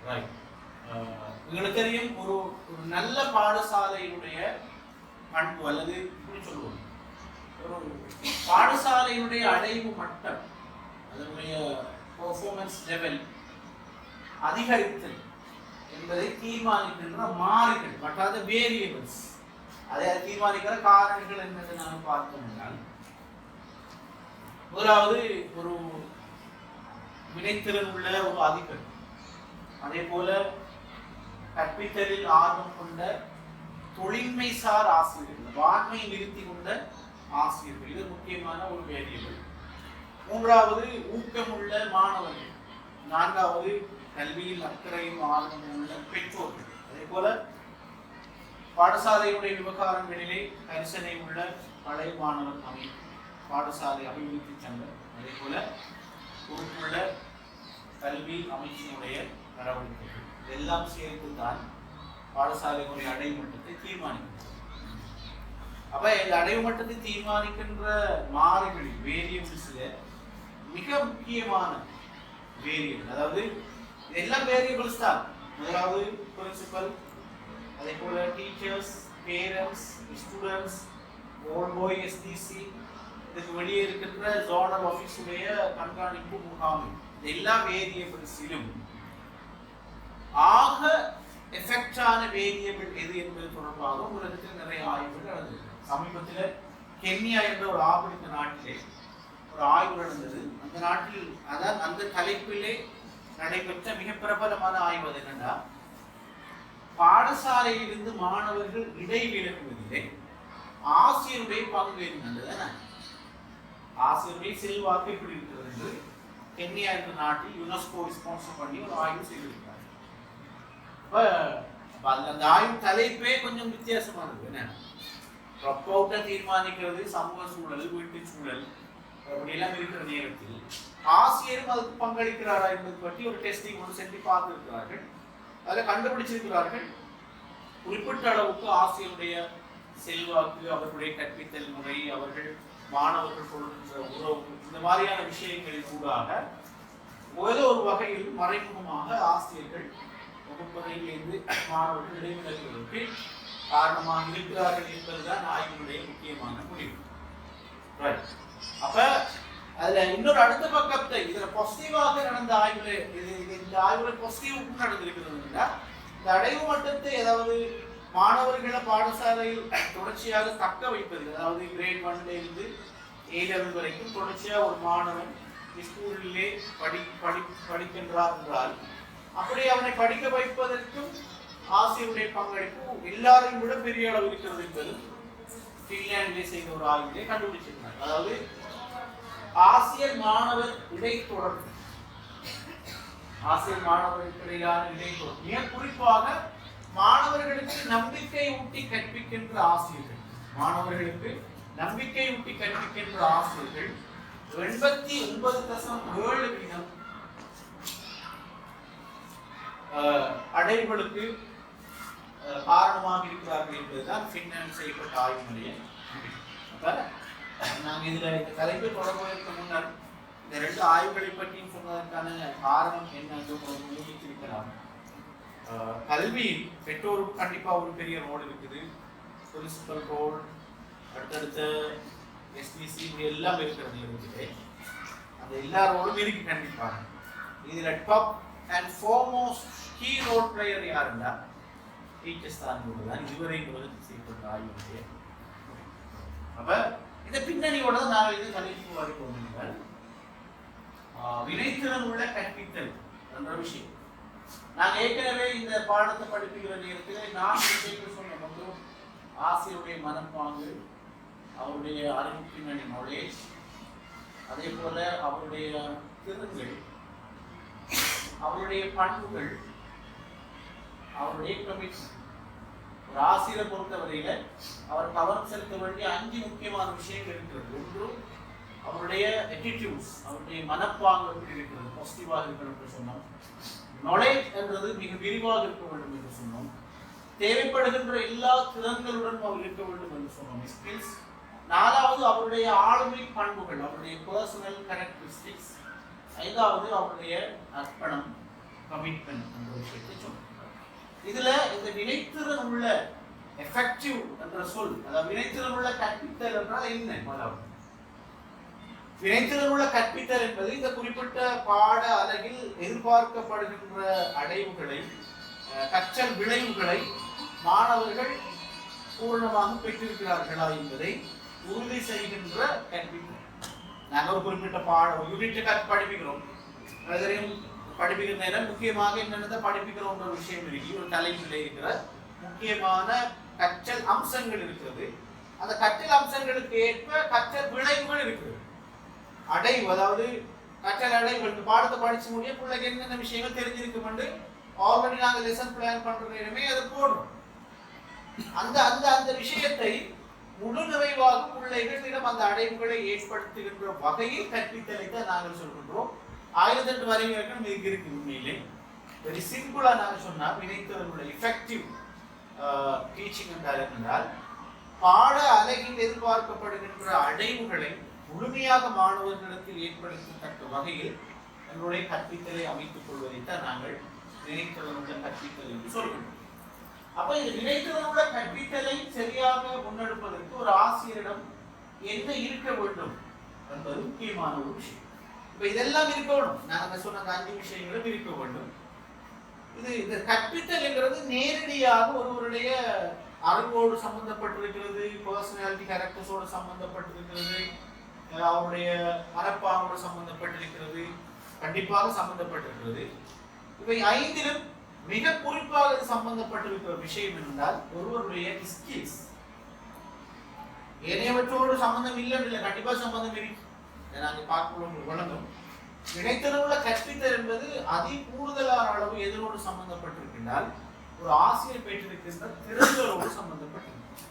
Right. உங்களுக்கு தெரியும் ஒரு நல்ல பாடசாலையினுடைய பண்பு அல்லது இப்படி சொல்லுவோம், ஒரு பாடசாலையினுடைய அடைவு மட்டம், அதனுடைய பெர்ஃபார்மன்ஸ் லெவல் அதிகரித்தல் என்பதை தீர்மானிக்கின்ற மாறிகள் மற்றாத வேரியபிள்ஸ், அதை தீர்மானிக்கிற காரணிகள் என்பதை நாம் பார்த்தோம் என்றால், முதலாவது ஒரு வினைத்திறன் உள்ள ஒரு அதிபர், அதே போல கற்பித்தலில் ஆர்வம் கொண்ட தொழில்மை சார் ஆசிரியர்கள், வான்மை நிறுத்தி கொண்ட ஆசிரியர்கள், இது முக்கியமான ஒரு வேரியபிள். மூன்றாவது ஊக்கமுள்ள மாணவர்கள். நான்காவது கல்வியில் அக்கறையும் ஆர்வமும் உள்ள பெற்றோர்கள். அதே போல பாடசாலையுடைய விவகாரங்களிலே கரிசனை உள்ள பழைய மாணவர் அமைப்பு, பாடசாலை அபிவிருத்தி சங்கம், அதே போல பொறுப்புள்ள கல்வி அமைச்சினுடைய நடவடிக்கைகள் இதெல்லாம் சேர்த்துதான் பாடசாலையினுடைய அடைவு மட்டத்தை தீர்மானிக்கிறது. அப்ப இந்த அடைவு மட்டத்தை தீர்மானிக்கின்ற மாறிகளில் வேரியபிள்ஸ்ல மிக முக்கியமான வேரியபிள், அதாவது எல்லாம் வேரியபிள்ஸ் தான். முதலாவது பிரின்சிபல், அதே போல டீச்சர்ஸ், பேரண்ட்ஸ், ஸ்டூடெண்ட்ஸ், ஓல்ட் பாய் எஸ்டிசி, இதுக்கு வெளியே இருக்கின்ற ஜோனல் ஆஃபீஸுடைய கண்காணிப்பு முகாம், எல்லா வேரியபிள்ஸிலும் ஆக எஃபெக்டான வேரியபிள் எது என்பது தொடர்பாக உலகத்தில் நிறைய ஆய்வுகள் நடந்தது. சமீபத்தில் கென்யா என்ற ஒரு ஆப்பிரிக்க நாட்டிலே ஒரு ஆய்வு நடந்தது. அந்த நாட்டில் அதான் அந்த தலைப்பிலே நடைபெற்ற மிக பிரபலமான ஆய்வு என்னன்னா, பாடசாலையிலிருந்து மாணவர்கள் இடைவிலகுவதிலே ஆசிரியருடைய பங்கு என்னது, ஆசிரியருடைய செல்வாக்கு எப்படி இருக்கிறது என்று கென்யா என்ற நாட்டில் யுனெஸ்கோ ஸ்பான்சர் பண்ணி ஒரு ஆய்வு செய்திருக்கிறார். அந்த ஆய்வு தலைப்பே கொஞ்சம் வித்தியாசமானது. என்ன ட்ராப் அவுட்டை தீர்மானிக்கிறது சமூக சூழல், வீட்டு சூழல் அப்படியெல்லாம் இருக்கிற நேரத்தில் ஆசிரியரும் அதுக்கு பங்களிக்கிறாரா என்பது பற்றி ஒரு டெஸ்டிங் ஒன்று செஞ்சு பார்த்திருக்கிறார்கள். அதில் கண்டுபிடிச்சிருக்கிறார்கள் குறிப்பிட்ட அளவுக்கு ஆசிரியருடைய செல்வாக்கு, அவர்களுடைய கற்பித்தல் முறை, அவர்கள் மாணவர்கள் கொள்கின்ற உறவு, இந்த மாதிரியான விஷயங்களின் கூடாக ஏதோ ஒரு வகையில் மறைமுகமாக ஆசிரியர்கள் வகுப்பறையிலிருந்து மாணவர்கள் இடைவிலகுவதற்கு காரணமாக இருக்கிறார்கள் என்பதுதான் ஆய்வினுடைய முக்கியமான முடிவு. அப்ப அதுல இன்னொரு அடுத்த பக்கத்தை இதுல பாசிட்டிவாக நடந்த ஆய்வுல, இந்த ஆய்வுல பாசிட்டிவ் நடந்திருக்கிறது. இந்த அடைவு மட்டத்தை, அதாவது மாணவர்களை பாடசாலையில் தொடர்ச்சியாக தக்க வைப்பது, அதாவது கிரேட் 1ல இருந்து A லெவல் வரைக்கும் தொடர்ச்சியாக ஒரு மாணவன் ஸ்கூலிலே படிக்கின்றார் என்றால், அப்படி அவனை படிக்க வைப்பதற்கும் ஆசிரியருடைய பங்களிப்பு எல்லாரையும் விட பெரிய அளவு இருக்கிறது என்பது பின்லாந்திலே செய்த ஒரு ஆய்விலே கண்டுபிடிச்சிருந்தார். அதாவது ஆசிரியர் மாணவர் இடைத்தொடர்பு, ஆசிரியர் மாணவர்களுக்கு இடையிலான இடைத்தொடர்பு, மிக குறிப்பாக மாணவர்களுக்கு நம்பிக்கை ஊட்டி கற்பிக்கின்ற ஆசிரியர்கள், மாணவர்களுக்கு நம்பிக்கை ஊட்டி கற்பிக்கின்ற ஆசிரியர்கள் 89.7% அடைவுகளுக்கு காரணமாக இருக்கிறார்கள் என்பதுதான் பின்னால் செய்யப்பட்ட ஆய்வுடைய. நாங்கள் இதுல இந்த தலைப்பை தொடர்பதற்கு முன்னர் இந்த 2 ஆய்வுகளை பற்றியும் சொன்னதற்கான காரணம் என்ன என்று முயற்சிக்கலாம். கல்வி பெற்றோருக்கு கண்டிப்பா ஒரு பெரிய ரோல் இருக்குது, பிரின்சிபல் ரோல், அடுத்தடுத்த எஸ்பிசி எல்லாம் இருக்கிறது இருக்குது. அந்த எல்லா ரோலும் இருக்கு கண்டிப்பாக. இதுல top and foremost key role player யாருன்னா டீச்சர்ஸ் தான் என்பதுதான் இதுவரை உலகத்தில் செய்யப்பட்ட ஆய்வுடைய. அப்ப இந்த பின்னணியோட தான் நாங்கள் இது தலைப்பு வரைக்கும் வினைத்திறன் உள்ள கற்பித்தல் என்ற விஷயம். நாங்கள் ஏற்கனவே இந்த பாடத்தை படிப்புகிற நேரத்தில் நான் விஷயங்கள் சொன்ன மட்டும் ஆசிரியருடைய மனப்பாங்கு, அவருடைய அறிவு பின்னணி நாலேஜ், அதே போல அவருடைய திறன்கள், அவருடைய பண்புகள், அவருடைய கமிட்மெண்ட். ஒரு ஆசிரியரை பொறுத்தவரையில அவர் கவனம் செலுத்த வேண்டிய 5 முக்கியமான விஷயங்கள் இருக்கிறது. ஒன்று அவருடைய attitudes, அவருடைய மனப்பாங்கு எப்படி இருக்கிறது, பாசிட்டிவாக இருக்கணும் என்று சொன்னோம். நாலேஜ் என்றது மிக விரிவாக இருக்க வேண்டும் என்று சொன்னோம். தேவைப்படுகின்ற எல்லா திறன்களுடன் அவர் இருக்க வேண்டும் என்று சொன்னோம், ஸ்கில்ஸ். 4வது அவருடைய ஆளுமை பண்புகள், அவருடைய பர்சனல் கேரக்டரிஸ்டிக்ஸ். 5வது அவருடைய அர்ப்பணம், கமிட்மெண்ட் என்ற விஷயத்தை சொல்றோம். இதுல இந்த வினைத்திறன் உள்ள எஃபெக்டிவ் என்ற சொல், அதாவது வினைத்திறன் உள்ள கற்பித்தல் என்றால் என்ன? முதலாவது வினைத்திறன் உள்ள கற்பித்தல் என்பது இந்த குறிப்பிட்ட பாட அலகில் எதிர்பார்க்கப்படுகின்ற அடைவுகளை, கற்றல் விளைவுகளை மாணவர்கள் பூரணமாக பெற்றிருக்கிறார்களா என்பதை உறுதி செய்கின்ற கற்பித்தல். நாங்கள் ஒரு குறிப்பிட்ட பாடம் யூனிட் படிப்பிக்கிறோம், படிப்பிக்கிற நேரம் முக்கியமாக என்னென்ன படிப்பிக்கிறோம் விஷயம் இருக்கு. ஒரு தலைப்பில் இருக்கிற முக்கியமான கற்றல் அம்சங்கள் இருக்கிறது. அந்த கற்றல் அம்சங்களுக்கு ஏற்ப கற்றல் விளைவுகள் இருக்கிறது. அடைவு, அதாவது கற்றல் அடைவு, பாடத்தை படிச்சு முடிய பிள்ளைக்கு என்னென்ன விஷயங்கள் தெரிஞ்சிருக்கும் என்று ஆல்ரெடி நாங்கள் லெசன் பிளான் பண்ற நேரமே அதை போடுறோம். அந்த அந்த அந்த விஷயத்தை முழு நிறைவாக பிள்ளைகளிடம் அந்த அடைவுகளை ஏற்படுத்துகின்ற வகையில் கற்பித்தலை தான் நாங்கள் சொல்கின்றோம். 1008 வரைக்கும் இதுக்கு இருக்கு. உண்மையிலே வெரி சிம்பிளா நாங்கள் சொன்னா வினைத்திறனுள்ள எஃபெக்டிவ் டீச்சிங் என்றால் பாட அலகில் எதிர்பார்க்கப்படுகின்ற அடைவுகளை முழுமையாக மாணவர்களிடத்தில் ஏற்படுத்தத்தக்க வகையில் எங்களுடைய கற்பித்தலை அமைத்துக் கொள்வதைத்தான் நாங்கள் வினைத்திறனுள்ள கற்பித்தல் என்று சொல்கின்றோம். அப்ப இந்த வினைத்திறனுள்ள கற்பித்தலை சரியாக முன்னெடுப்பதற்கு ஒரு ஆசிரியரிடம் என்ன இருக்க வேண்டும் என்பது முக்கியமான ஒரு விஷயம். இப்ப இதெல்லாம் இருக்க வேண்டும். நாங்கள் சொன்ன 5 விஷயங்களும் இருக்க வேண்டும். இந்த கற்பித்தல் என்கிறது நேரடியாக ஒருவருடைய அறிவோடு சம்பந்தப்பட்டிருக்கிறது, பர்சனாலிட்டி கேரக்டர்ஸோடு சம்பந்தப்பட்டிருக்கிறது, அவருடைய மனப்பாங்கோடு சம்பந்தப்பட்டிருக்கிறது, கண்டிப்பாக சம்பந்தப்பட்டிருக்கிறது. இவை 5லும் மிக குறிப்பாக இது சம்பந்தப்பட்டிருக்கிற விஷயம் என்றால் ஒருவருடைய ஸ்கில்ஸ். ஏனையவற்றோடு சம்பந்தம் இல்லை, கண்டிப்பா சம்பந்தம் இருக்கு. நாங்கள் பார்க்கணும் வழங்கும் வினைத்திறனுள்ள கற்பித்தல் என்பது அதி கூடுதலான அளவு எதனோடு சம்பந்தப்பட்டிருக்கின்றால் ஒரு ஆசிரியர் பெற்றிருக்கின்ற திறன்களோடு சம்பந்தப்பட்டிருக்கு.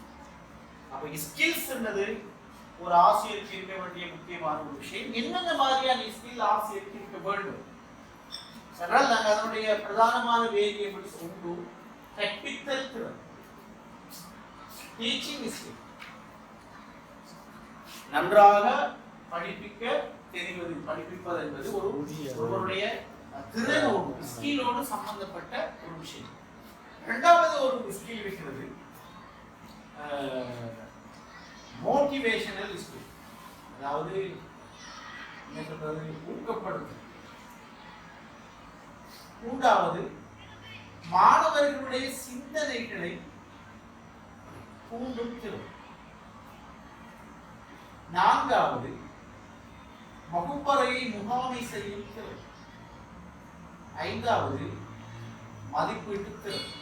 அப்ப ஸ்கில்ஸ் என்பது ஒரு ஆசிரியருக்கு இருக்க வேண்டிய முக்கியமான ஒரு விஷயம். என்னென்ன மாதிரியான ஸ்கில் ஆசிரியருக்கு இருக்க வேண்டும் என்றால் நாங்கள் அதனுடைய பிரதானமான வேரியபிள்ஸ் உண்டு. கற்பித்தல் திறன், டீச்சிங் ஸ்கில், நன்றாக படிப்பிக்க தெரிவது, படிப்பிப்பது என்பது ஒருவருடைய திறனோடு ஸ்கிலோடு சம்பந்தப்பட்ட ஒரு விஷயம். இரண்டாவது ஒரு ஸ்கில் இருக்கிறது, மோட்டிவேஷனல் ஸ்கில், அதாவது என்ன சொல்றது, ஊக்கப்படுத்தும். மூன்றாவது மாணவர்களுடைய சிந்தனைகளை தூண்டும் திறன். நான்காவது வகுப்பறையை முகாமை செய்யும் திறன். ஐந்தாவது மதிப்பீட்டு திறன்.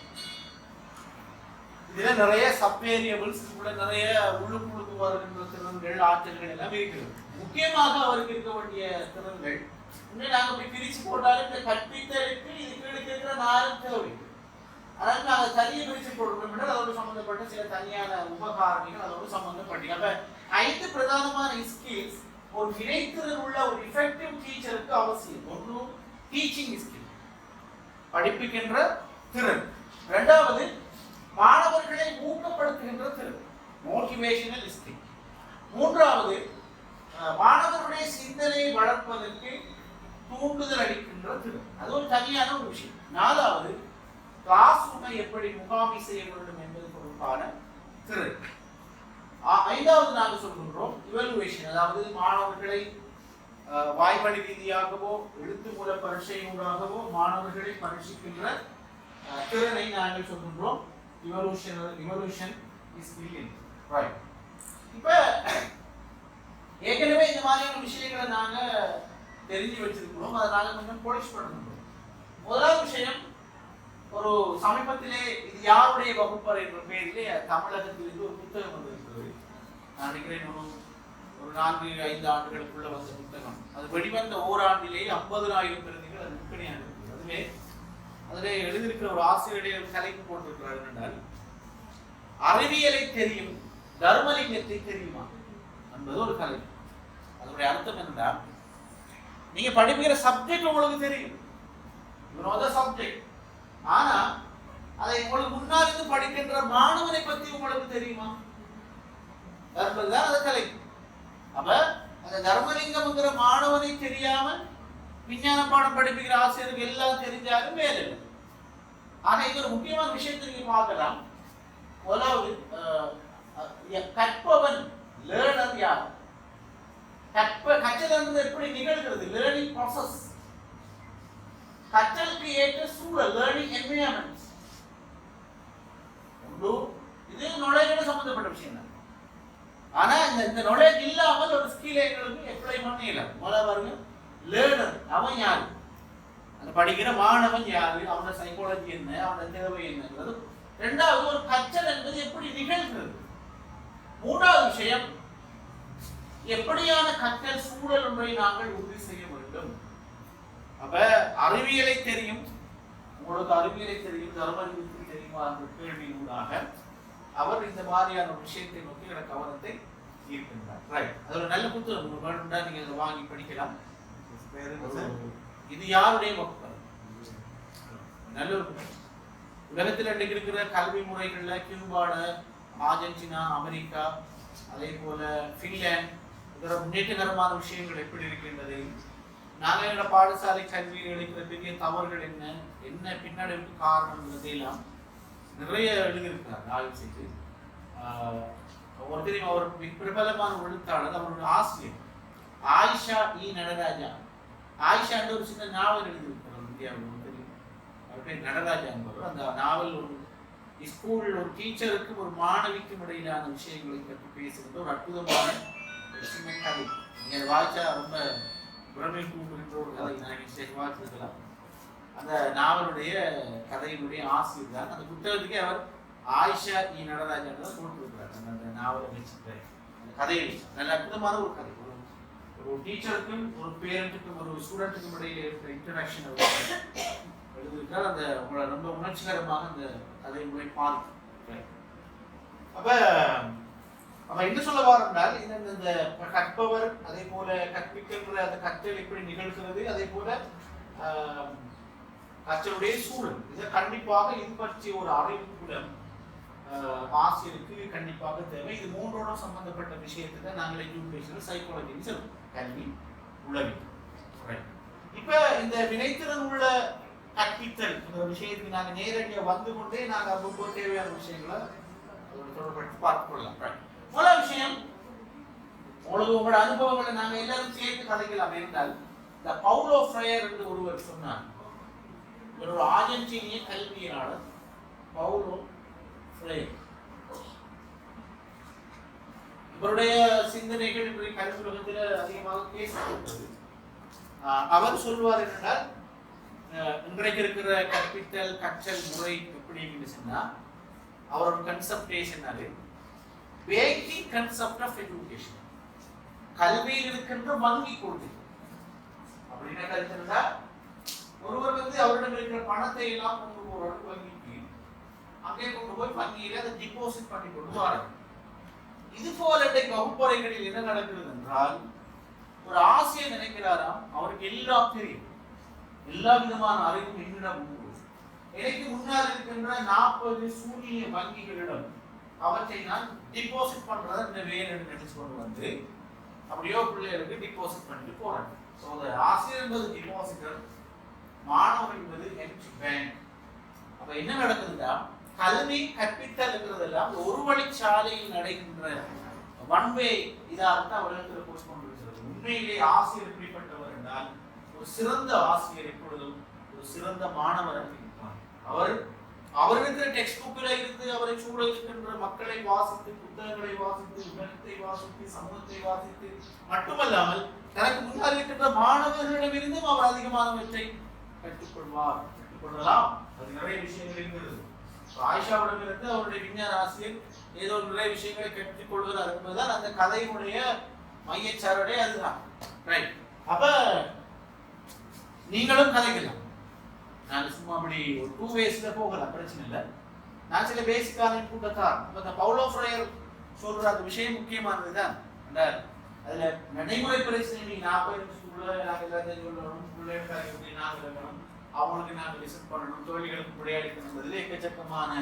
இதுல நிறைய சப்வேரியபிள்ஸ், நிறைய உள்ளுக்குழுக்கு வருகின்ற திறன்கள், ஆற்றல்கள் எல்லாம் இருக்கிறது. முக்கியமாக அவருக்கு இருக்க வேண்டிய திறன்கள் நாங்க போய் பிரிச்சு போட்டாலும் இந்த கற்பித்தலுக்கு இதுக்கு இருக்கிற 4 தேவை. அதாவது நாங்க தனியை பிரிச்சு போடுறோம், அதோடு சம்பந்தப்பட்ட சில தனியான உபகாரணிகள் அதோடு சம்பந்தப்பட்டு. அப்ப 5 பிரதானமான ஸ்கில்ஸ் ஒரு வினைத்திறன் உள்ள ஒரு எஃபெக்டிவ் டீச்சருக்கு அவசியம். ஒன்று டீச்சிங் ஸ்கில், படிப்பிக்கின்ற திறன். இரண்டாவது மாணவர்களை ஊக்கப்படுத்துகின்ற திறன், மோட்டிவேஷனல் ஸ்கில். மூன்றாவது மாணவர்களுடைய சிந்தனையை வளர்ப்பதற்கு தூண்டுதல் அளிக்கின்ற திறன், அது ஒரு தனியான ஒரு விஷயம். நாலாவது கிளாஸ் ரூமை எப்படி முகாமை செய்ய வேண்டும் என்பது பொறுப்பான திறன். ஐந்தாவது நாங்கள் சொல்கின்றோம் இவலுவேஷன், அதாவது மாணவர்களை வாய்மொழி ரீதியாகவோ எழுத்து மூல பரீட்சையூடாகவோ மாணவர்களை பரீட்சிக்கின்ற திறனை நாங்கள் சொல்கின்றோம் இவல்யூஷன் ஸ்கில். ரைட். இப்ப ஏற்கனவே இந்த மாதிரியான விஷயங்களை நாங்க தெரிஞ்சு வச்சிருக்கிறோம், அதை நாங்கள் கொஞ்சம் போலிஷ் பண்ணுறோம். முதலாவது விஷயம், ஒரு சமீபத்திலே இது யாருடைய வகுப்பறை என்ற பெயரிலே தமிழகத்திலிருந்து ஒரு புத்தகம் வந்திருக்கிறது. நான் நினைக்கிறேன் ஒரு 4-5 ஆண்டுகளுக்குள்ள வந்த புத்தகம். அது வெளிவந்த ஓராண்டிலேயே 50,000 பிரதிகள் அது விற்பனையாக இருக்குது. அதிலே எழுதியிருக்கிற ஒரு ஆசிரியருடைய தலைப்பு போட்டிருக்கிறார் என்றால், அறிவியலை தெரியும் தர்மலிங்கத்தை தெரியுமா என்பது ஒரு தலைப்பு. அதனுடைய அர்த்தம் என்னன்னா, நீங்க படிக்கிற சப்ஜெக்ட் உங்களுக்கு தெரியும், சப்ஜெக்ட், ஆனா அதை உங்களுக்கு முன்னால் இருந்து படிக்கின்ற மாணவனை பத்தி உங்களுக்கு தெரியுமா என்பதுதான் அது தலைப்பு. அப்ப அந்த தர்மலிங்கம்ங்கிற மாணவனை தெரியாமல் விஞ்ஞான பாடம் படிப்பிக்கிற ஆசிரியருக்கு எல்லாம் தெரிஞ்சாலும் வேலை இல்லை. ஆக இது ஒரு முக்கியமான விஷயத்தை நீங்க பார்க்கலாம். முதலாவது கற்பவன் லேர்னர் யார்? கற்றல் என்பது எப்படி நிகழ்கிறது? Learning process. கற்றலுக்கு ஏற்ற சூழல், லேர்னிங் என்விரான்மெண்ட். இது நுழைவோட சம்பந்தப்பட்ட விஷயம் தான். ஆனா இந்த நுழைவு இல்லாமல் ஒரு ஸ்கில் எங்களுக்கு அப்ளை பண்ணல. முதல்ல பாருங்க, லேர்னர் அவன் யாரு? அந்த படிக்கிற மாணவன் யாரு? அவனோட சைக்காலஜி என்ன, அவனோட தேவை என்னங்கிறது. இரண்டாவது, ஒரு கற்றல் என்பது எப்படி நிகழ்கிறது. மூன்றாவது விஷயம், எப்படியான கற்றல் சூழல் ஒன்றை நாங்கள் உறுதி செய்ய வேண்டும். அப்ப அறிவியலை தெரியும், உங்களுக்கு அறிவியலை தெரியும், தர்மத்தை தெரியுமா என்ற கேள்வியினூடாக அவர் இந்த மாதிரியான விஷயத்தை நோக்கி கவனத்தை ஈர்க்கின்றார். ரைட், அது ஒரு நல்ல புத்தகம் வேணும்னா நீங்க அதை வாங்கி படிக்கலாம். இது யாருடைய வகுப்பு? நல்ல ஒரு புத்தகம். உலகத்தில் இன்றைக்கு இருக்கிற கல்வி முறைகள்ல கியூபால, ஆர்ஜென்டினா, அமெரிக்கா, அதே போல பின்லாந்து இதர முன்னேற்றகரமான விஷயங்கள் எப்படி இருக்கின்றது, நாங்கள் எங்களோட பாடசாலை கல்வியில் எடுக்கிற பெரிய தவறுகள் என்ன, என்ன பின்னடைவுக்கு காரணம் எல்லாம் நிறைய எழுதியிருக்கிறார் ஆய்வு செய்து. ஒருத்தரையும் அவர் பிரபலமான எழுத்தாளர், அவருடைய ஆசிரியர் ஆயிஷா இ நடராஜா. ஆயிஷா ஒரு சின்ன நாவல் எழுதியிருக்கிறார் இந்தியாவில் தெரியும். அவர் பேர் நடராஜா என்பவர். அந்த நாவல் ஒரு ஸ்கூல் ஒரு டீச்சருக்கும் ஒரு மாணவிக்கும் இடையிலான விஷயங்களை பற்றி பேசுகின்ற ஒரு அற்புதமான சின்ன கதை. நீங்கள் வாய்ச்சா ரொம்ப பிரமை கூட்டுகின்ற ஒரு கதை. நான் வாய்ச்சிருக்கலாம். அந்த நாவலுடைய கதையினுடைய ஆசிரியர் தான். அந்த புத்தகத்துக்கே அவர் ஆயிஷா இ நடராஜன் தான் போட்டிருக்கிறார். அந்த நாவலை வச்சுட்டு அந்த கதையை நல்ல அற்புதமான ஒரு கதை. ஒரு டீச்சருக்கும் ஒரு பேரண்ட்டுக்கும் ஒரு ஸ்டூடெண்ட்டுக்கும் இடையில இருக்கிற இன்டராக்ஷன் எழுதியிருக்கார். அந்த உங்களை ரொம்ப உணர்ச்சிகரமாக அந்த கதை முறை பார்த்து. அப்ப என்ன சொல்ல வாரம்னால், இந்த கற்பவர், அதே போல கற்பிக்கின்ற அந்த கற்றல் எப்படி நிகழ்கிறது, அதே போல கற்றலுடைய சூழல், இதை கண்டிப்பாக இது பற்றிய ஒரு அறிவுக்குடன் ஆசிரியருக்கு கண்டிப்பாக தேவை. இது மூன்றோட சம்பந்தப்பட்ட விஷயத்தை தான் நாங்கள் எஜுகேஷனல் சைக்காலஜின்னு சொல்லுவோம். கல்வி, உளவியல். இப்ப இந்த வினைத்திறன் உள்ள கற்பித்தல் இந்த விஷயத்துக்கு நாங்கள் நேரடியாக வந்து கொண்டே நாங்கள் ரொம்ப தேவையான விஷயங்களை தொடர்படுத்தி பார்த்துக் கொள்ளலாம். முதல் விஷயம், உங்களுக்கு உங்களோட அனுபவங்களை நாங்கள் எல்லாரும் சேர்த்து கதைக்கலாம் என்றால், இந்த பவுலோ ஃப்ரையர் என்று ஒருவர் சொன்னார். ஒரு ஆர்ஜென்டினிய கல்வியாளர் பவுலோ ஃப்ரையர். இவருடைய சிந்தனைகள் இன்றைய கல்வி உலகத்தில் அதிகமாக பேசப்படுகிறது. அவர் சொல்வார் என்றால், இன்றைக்கு இருக்கிற கற்பித்தல் கற்றல் முறை எப்படி சொன்னா, அவரோட கன்செப்டேஷன் அது பேக்கிங் கன்செப்ட் ஆஃப் எஜுகேஷன். கல்வியில் இருக்கின்ற வங்கி கொள்கை அப்படின்னா கருத்துனா, ஒருவர் அவரிடம் இருக்கிற பணத்தை எல்லாம் கொண்டு போறாரு வங்கிக்கு, அங்கே கொண்டு போய் வங்கியில அதை டிபாசிட் பண்ணி கொண்டு வராரு. இது போல வகுப்பறைகளில் என்ன நடக்கிறது என்றால், ஒரு ஆசிரியர் நினைக்கிறாராம் அவருக்கு எல்லாம் தெரியும், எல்லா விதமான அறிவும் என்னிடம் உண்டு, எனக்கு முன்னால் இருக்கின்ற 40 சூரிய வங்கிகளிடம் அவற்றை நான் டிபாசிட் பண்றத இந்த வேலை நினைச்சு கொண்டு வந்து அப்படியோ பிள்ளைகளுக்கு டிபாசிட் பண்ணிட்டு போறாங்க. ஸோ அந்த ஆசிரியர் என்பது டிபாசிட்டர், மாணவர் என்பது எம்டி பேங்க். அப்ப என்ன நடக்குதுன்னா, கல்வி கற்பித்தல்ங்கிறதெல்லாம் ஒரு வழிச்சாலையில் நடைகின்ற ஒன்வே இதாகத்தான் உலகத்தில் போஸ்ட் கொண்டிருக்கிறது. உண்மையிலே ஆசிரியர் எப்படிப்பட்டவர் என்றால், ஒரு சிறந்த ஆசிரியர் எப்பொழுதும் ஒரு சிறந்த மாணவர் இருப்பார். அவர் இருக்கிற டெக்ஸ்ட் புக்கில் இருந்து அவரை சூழ இருக்கின்ற மக்களை வாசித்து, புத்தகங்களை வாசித்து, உலகத்தை வாசித்து, சமூகத்தை வாசித்து மட்டுமல்லாமல் தனக்கு முன்னால் இருக்கின்ற மாணவர்களிடமிருந்தும் அவர் அதிகமானவற்றை கற்றுக்கொள்ளலாம். அது நிறைய விஷயங்கள் இருக்கிறது. ஆயிஷாவிடமிருந்து அவருடைய விஞ்ஞான ஆசிரியர் ஏதோ நிறைய விஷயங்களை கற்றுக்கொள்கிறார் என்பதுதான் அந்த கதையினுடைய மையச்சாரடே அதுதான். ரைட். அப்ப நீங்களும் கதைக்கலாம். நான் சும்மா அப்படி ஒரு 2 waysல போகலாம், பிரச்சனை இல்லை. நான் சில பேசிக்கான கூட்டத்தான். இந்த பவுலோ ஃப்ரையர் சொல்ற அந்த விஷயம் முக்கியமானதுதான். அதுல நடைமுறை பிரச்சனை 40 ஸ்கூல்ல நாங்கள் எல்லாத்தையும் சொல்லணும், பிள்ளைகளுக்கு நாங்கள் இருக்கணும், அவங்களுக்கு நாங்கள் லிசன் பண்ணணும், தோழிகளுக்கு விளையாடிக்கணும். அதில் எக்கச்சக்கமான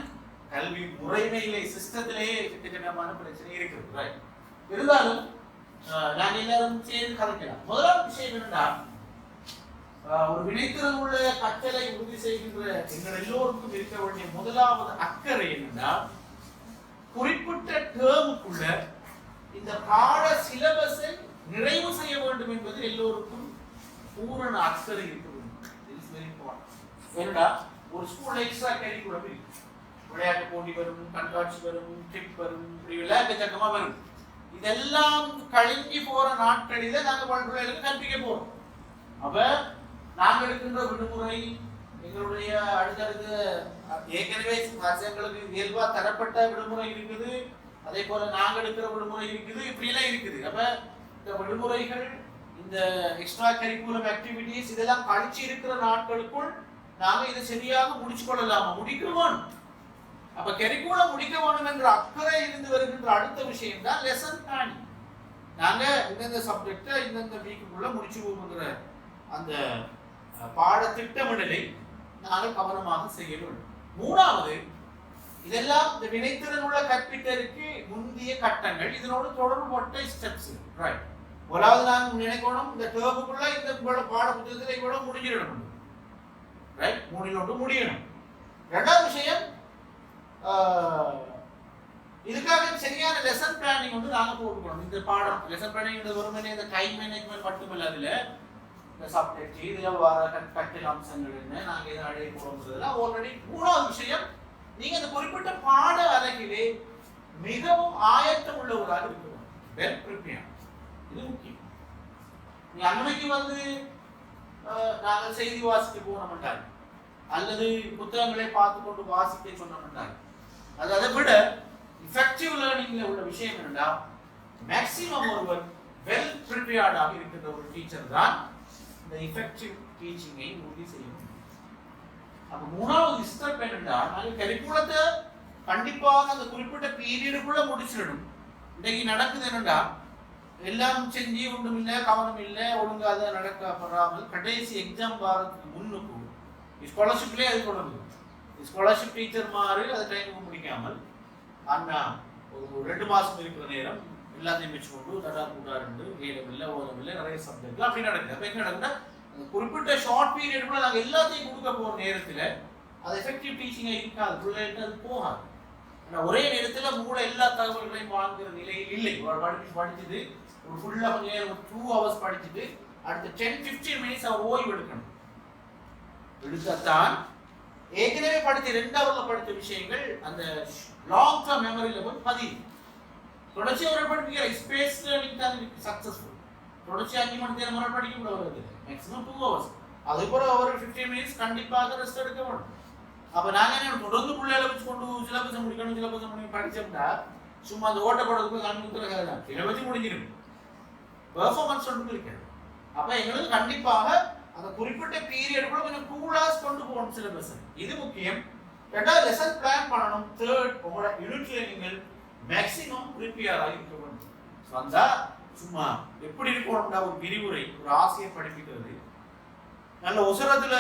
கல்வி முறைமையிலே சிஸ்டத்திலேயே எக்கச்சக்கமான பிரச்சனை இருக்குது. இருந்தாலும் நாங்கள் எல்லாரும் சேர்ந்து கதைக்கலாம். முதலாவது விஷயம் என்னன்னா, ஒரு வினைத்திறன் உள்ள கற்றலை உறுதி செய்கின்ற எங்கள் எல்லோருக்கும் இருக்க வேண்டிய முதலாவது அக்கறை என்னன்னா, குறிப்பிட்ட டேர்முக்குள்ள இந்த பாட சிலபஸை நிறைவு செய்ய வேண்டும் என்பது எல்லோருக்கும் பூரண அக்கறை இருக்க வேண்டும். ஏன்னா ஒரு ஸ்கூல்ல எக்ஸ்ட்ரா கரிக்குலம் இருக்கு, விளையாட்டு போட்டி வரும், கண்காட்சி வரும், ட்ரிப் வரும், இப்படி விளையாட்டுச்சக்கமா வரும். இதெல்லாம் கழிஞ்சு போற நாட்களில நாங்க பிள்ளைகளுக்கு கற்பிக்க போறோம். அப்ப நாங்க எடுக்கின்ற விடுமுறை, எங்களுடைய அடுத்தடுத்த ஏற்கனவே எங்களுக்கு இயல்பா தரப்பட்ட விடுமுறை இருக்குது, அதே போல நாங்க எடுக்கிற விடுமுறை இருக்குது, இப்படி எல்லாம் இருக்குது. அப்ப இந்த விடுமுறைகள், இந்த எக்ஸ்ட்ரா கரிக்குலம் ஆக்டிவிட்டிஸ் இதெல்லாம் கழிச்சு இருக்கிற நாட்களுக்குள் நாங்க இதை சரியாக முடிச்சு கொள்ளலாமா, முடிக்கிறோம். அப்ப கரிக்குலம் முடிக்க வேணும் என்ற அக்கறை இருந்து வருகின்ற அடுத்த விஷயம் தான் லெசன் பிளானிங். நாங்க இந்தந்த சப்ஜெக்டை இந்தந்த வீக்குக்குள்ள முடிச்சுவோம்ங்கிற அந்த பாட திட்டமிடலை நாங்கள் கவனமாக செய்ய வேண்டும். மூணாவது, இதெல்லாம் இந்த வினைத்திறன் உள்ள கற்பித்தலுக்கு முந்தைய கட்டங்கள், இதனோடு தொடர்புபட்ட ஸ்டெப்ஸ். ரைட், முதலாவது நாங்கள் நினைக்கணும் இந்த டேர்முக்குள்ள இந்த பாட புத்தகத்தில் இவ்வளவு முடிஞ்சிடணும். ரைட், 3 முடியணும். ரெண்டாவது விஷயம், இதுக்காக சரியான லெசன் பிளானிங் வந்து நாங்கள் போட்டுக்கணும். இந்த பாடம் லெசன் பிளானிங் வெறுமனே இந்த டைம் மேனேஜ்மெண்ட் மட்டுமல்ல, அதுல இந்த சப்ஜெக்ட் இதுல வர கற்றல் அம்சங்கள் என்ன, நாங்க இதை அடைய போறோம்ன்றதுலாம் ஆல்ரெடி. மூணாவது விஷயம், நீங்க அந்த குறிப்பிட்ட பாட அறையிலே மிகவும் ஆயத்தம் உள்ளவராக இருக்கணும். வெல் ப்ரிப்பேர், இது முக்கியம். நீ அன்னைக்கு வந்து நாங்கள் செய்தி வாசிக்க போன மாட்டாங்க, அல்லது புத்தகங்களை பார்த்து கொண்டு வாசிக்க சொன்ன மாட்டாங்க. அதை விட effective learningல உள்ள விஷயம் என்னன்னா, மேக்ஸிமம் ஒருவர் வெல் ப்ரிப்பேர்டாக இருக்கின்ற ஒரு டீச்சர் தான் இந்த effective டீச்சிங்கை உறுதி செய்யும். அப்ப மூணாவது ஸ்டெப் என்னன்னா, நாங்கள் கரிக்குலத்தை கண்டிப்பாக அந்த குறிப்பிட்ட பீரியடுக்குள்ள முடிச்சிடணும். இன்னைக்கு நடக்குது என்னன்னா, எல்லாம் செஞ்சு ஒன்றும் இல்லை, கவனம் இல்லை, ஒழுங்காக நடக்கப்படாமல் கடைசி எக்ஸாம் வாரத்துக்கு முன்னுக்கு ஸ்காலர்ஷிப்லேயே அது தொடங்குது. ஸ்காலர்ஷிப் டீச்சர் மாதிரி அதை டைமுக்கு முடிக்காமல் அண்ணா ஒரு 2 மாதம் இருக்கிற நேரம் எல்லாத்தையும் வச்சுக்கொண்டு தடா கூட்டாருண்டு ஏலமில்லை ஓலமில்லை நிறைய சப்ஜெக்ட் அப்படி நடக்குது. அப்போ என்ன நடக்குதுன்னா, அந்த குறிப்பிட்ட ஷார்ட் பீரியடுக்குள்ள நாங்கள் எல்லாத்தையும் கொடுக்க போகிற நேரத்தில் அது எஃபெக்டிவ் டீச்சிங்காக இருக்காது, பிள்ளைகளுக்கு அது போகாது. ஆனால் ஒரே நேரத்தில் மூளை எல்லா தகவல்களையும் வாங்குகிற நிலையில் இல்லை. படிச்சுட்டு ஒரு ஃபுல்லாக கொஞ்சம் ஒரு 2 hours படிச்சுட்டு அடுத்த 10-15 minutes அவர் ஓய்வு எடுக்கணும். எடுத்தான் ஏற்கனவே படித்த 2 hourல படித்த விஷயங்கள் அந்த லாங் டர்ம் மெமரியில போய் பதியும். தொடர்ச்சி அவரை படிக்கிற ஸ்பேஸ் லேர்னிங் தான் சக்சஸ்ஃபுல். தொடர்ச்சி 5 மணி நேரம் முறை படிக்க கூட வருது, மேக்ஸிமம் 2 hours. அது போல ஒரு 15 minutes கண்டிப்பாக ரெஸ்ட் எடுக்க வேண்டும். அப்ப நாங்க என்ன தொடர்ந்து பிள்ளைகளை வச்சு கொண்டு சிலபஸ் முடிக்கணும் படிச்சோம்னா சும்மா அந்த ஓட்டப்படத்துக்கு கண்ணுக்குள்ள கதை சிலபஸ் முடிஞ்சிடும், பெர்ஃபார்மன்ஸ் ஒன்று இருக்காது. அப்ப எங்களுக்கு கண்டிப்பாக அந்த குறிப்பிட்ட பீரியட் கூட கொஞ்சம் கூலாஸ் கொண்டு போகணும் சிலபஸ், இது முக்கியம். ரெண்டாவது லெசன் பிளான் பண்ணணும். தேர்ட், உங்களோட யூனிட்ல நீங்கள் மேக்ஸிமம் ப்ரிப்பேர் ஆகி இருக்க வேண்டும். வந்தா சும்மா எப்படி இருக்கணும்னா ஒரு விரிவுரை, ஒரு ஆசிரியர் படிப்பிக்கிறது, நல்ல உசரத்துல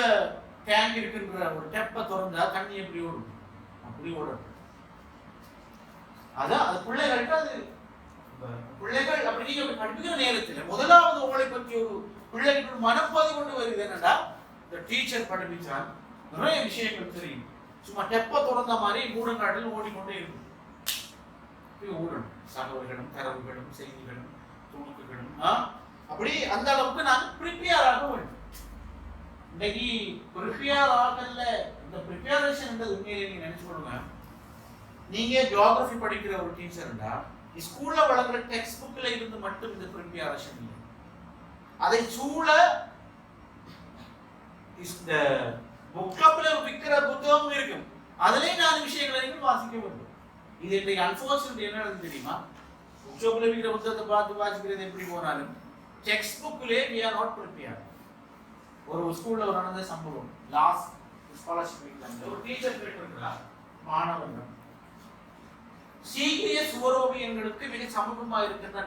டேங்க் இருக்கின்ற ஒரு டெப்பை திறந்தா தண்ணி எப்படி ஓடும் அப்படி ஓடும். அதான் அது பிள்ளைகள்கிட்ட அது பிள்ளைகள் அப்படி நீங்க படிக்கிற நேரத்தில் முதலாவது உங்களை பற்றி ஒரு பிள்ளைகளுக்கு மனப்பாதி கொண்டு வருது என்னன்னா, இந்த டீச்சர் படிப்பிச்சால் நிறைய விஷயங்கள் தெரியும். சும்மா டெப்ப திறந்த மாதிரி மூடங்காட்டில் ஓடிக்கொண்டே இருக்கும். ஓடணும் தகவல்களும் தரவுகளும் செய்திகளும் துணுக்குகளும் அப்படி அந்த அளவுக்கு நான் ப்ரிப்பேர் ஆக வேண்டும். இன்னைக்கு ப்ரிப்பேர் ஆகல, இந்த ப்ரிப்பேரேஷன் உண்மையிலே நீங்க நினைச்சு கொடுங்க. நீங்க ஜியோகிராஃபி படிக்கிற ஒரு டீச்சர்னா ஸ்கூல்ல வழங்குற டெக்ஸ்ட் புக்ல இருந்து மட்டும் இந்த ப்ரிப்பேரேஷன் இல்லை, அதை சூழ இந்த புக்ல விற்கிற புத்தகம் இருக்கும், அதுலயே 4 விஷயங்களை வாசிக்க வேண்டும். இது இன்னைக்கு அன்பார்ச்சுனேட் என்ன நடக்குது தெரியுமா, புக்ல விற்கிற புத்தகத்தை பார்த்து வாசிக்கிறது எப்படி போனாலும் text புக்லே we are not prepared. ஒரு ஸ்கூல்ல ஒரு நடந்த சம்பவம், லாஸ்ட் ஸ்காலர்ஷிப் எக்ஸாம்ல ஒரு டீச்சர் கேட்டிருக்கிறார் மாணவர்கள், சீக்கிய சுவரோவியங்களுக்கு மிக சமூகமா இருக்கின்ற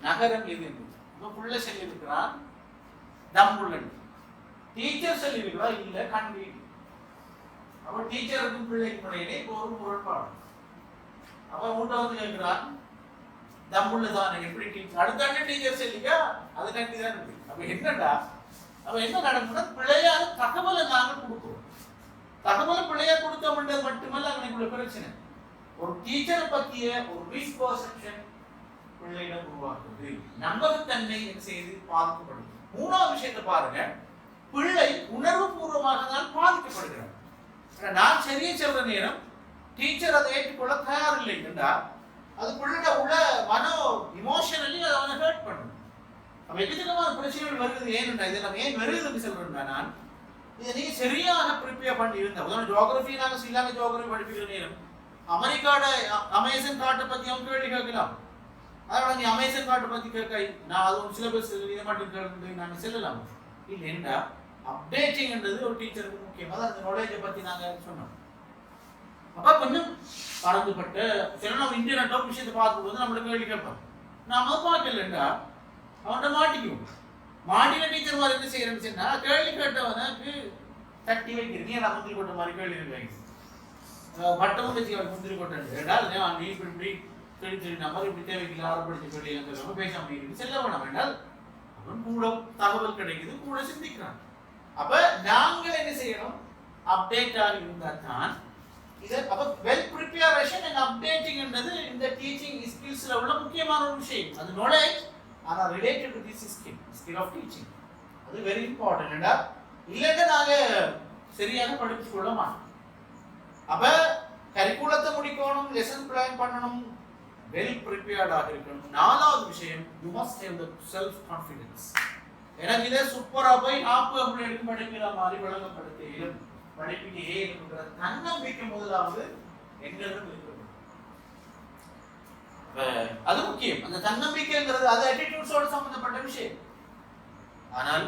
நகரம் எது என்று புள்ள சொல்லி இருக்கிறார். தம்புள்ளன் டீச்சர் சொல்லி இருக்கிறார், இல்ல கண்டி. அவர் டீச்சருக்கும் பிள்ளைக்கும் இடையிலே ஒரு முரண்பாடு. அவர் உண்ட வந்து கேட்கிறார், தம்புள்ள தான் எப்படி டீச்சர், அடுத்த டீச்சர் சொல்லிக்கா அது கண்டி தான் இருக்கு. அப்ப என்னடா அப்ப என்ன நடக்கும்னா பிள்ளையான தகவலை நாங்கள் கொடுக்கிறோம். தகவலை பிள்ளையா கொடுத்தோம்ன்றது மட்டுமல்ல அன்னைக்குள்ள பிரச்சனை. ஒரு டீச்சரை பற்றிய ஒரு மிஸ்பெர்செப்ஷன் பிள்ளையிடம் உருவாக்குது. நம்பகத்தன்மை என்ன செய்து பாதிக்கப்படுது. மூணாவது விஷயத்தை பாருங்க, பிள்ளை உணர்வு பூர்வமாக தான் பாதிக்கப்படுகிறார். நான் சரியா சொல்ற நேரம் டீச்சர் அதை ஏற்றுக்கொள்ள தயார் இல்லை என்றால் அது பிள்ளைட உள்ள மனோ இமோஷனலி அதை அவனை ஹர்ட் பண்ணும். அப்ப எக்கச்சக்கமான பிரச்சனைகள் வருது. ஏன்டா இதை நம்ம ஏன் வருதுன்னு சொல்றேன், நான் இதை நீங்க சரியாக ப்ரிப்பேர் பண்ணி இருந்தா உதாரணம் ஜியோகிராஃபி, நாங்கள் ஸ்ரீலங்கா ஜியோகிராஃபி படிப்பிக்கிற நேரம் அமெரிக்காட அமேசான் காட்டை பத்தி அவங்க கேள்வி கேட்கலாம். அதோட நீ அமேசான் காட்டை பத்தி கேட்காய், நான் அது ஒரு சிலபஸ் இதை மட்டும் கேட்க நாங்கள் செல்லலாம் இல்லை. ஏண்டா அப்டேட்டிங்ன்றது ஒரு டீச்சருக்கு முக்கியம். அதான் அந்த நாலேஜை பத்தி நாங்கள் சொன்னோம். அப்ப கொஞ்சம் பறந்துபட்ட சில நம்ம இன்டர்நெட்டோ விஷயத்தை பார்க்கும்போது நம்மளுக்கு கேள்வி கேட்போம். நாம அதை பார்க்கலண்டா அவன்கிட்ட மாட்டிக்குவோம். மாட்டின டீச்சர் மாதிரி என்ன செய்யறேன்னு சொன்னா கேள்வி கேட்டவனுக்கு தட்டி வைக்கிறேன். நீ நான் முந்திரி கொட்ட மாதிரி கேள்வி வைக்கிறேன். பட்டமும் வச்சு முந்திரி கொட்டேன் ரெண்டால் நீ இப்படி இப்படி நம்பர் இப்படி தேவைக்கு ஆரம்பிச்சு கேள்வி ரொம்ப பேச முடியுது செல்ல வேணாம் என்றால் அவன் கூட தகவல் கிடைக்குது, கூட சிந்திக்கிறான். அப்ப நாங்கள் என்ன செய்யணும், அப்டேட் ஆகி இருந்தால் தான் இது. அப்ப வெல் ப்ரிப்பரேஷன் அண்ட் அப்டேட்டிங் என்றது இந்த டீச்சிங் ஸ்கில்ஸ்ல உள்ள முக்கியமான ஒரு விஷயம். அது நாலேஜ் ஆனா related to this skill of teaching. அது வெரி இம்பார்ட்டன்ட். ஏண்டா இல்லைன்னா நாங்க சரியாக படிச்சு கொள்ள மாட்டோம். அப்ப கரிக்குலத்தை முடிக்கணும், லெசன் பிளான் பண்ணணும், வெல் ப்ரிப்பேர்டாக இருக்கணும். நாலாவது விஷயம், you must have the self confidence. எனக்கு இதை சூப்பரா போய் நாப்பு அப்படி எடுக்க படிக்கிற மாதிரி விளங்கப்படுத்த படிப்பிலேயே இருக்கிற தன்னம்பிக்கை முதலாவது எங்களிடம் இருக்கிறது. அது முக்கியம். அந்த தன்னம்பிக்கைங்கிறது அது அட்டிடியூட்ஸோட சம்பந்தப்பட்ட விஷயம். ஆனால்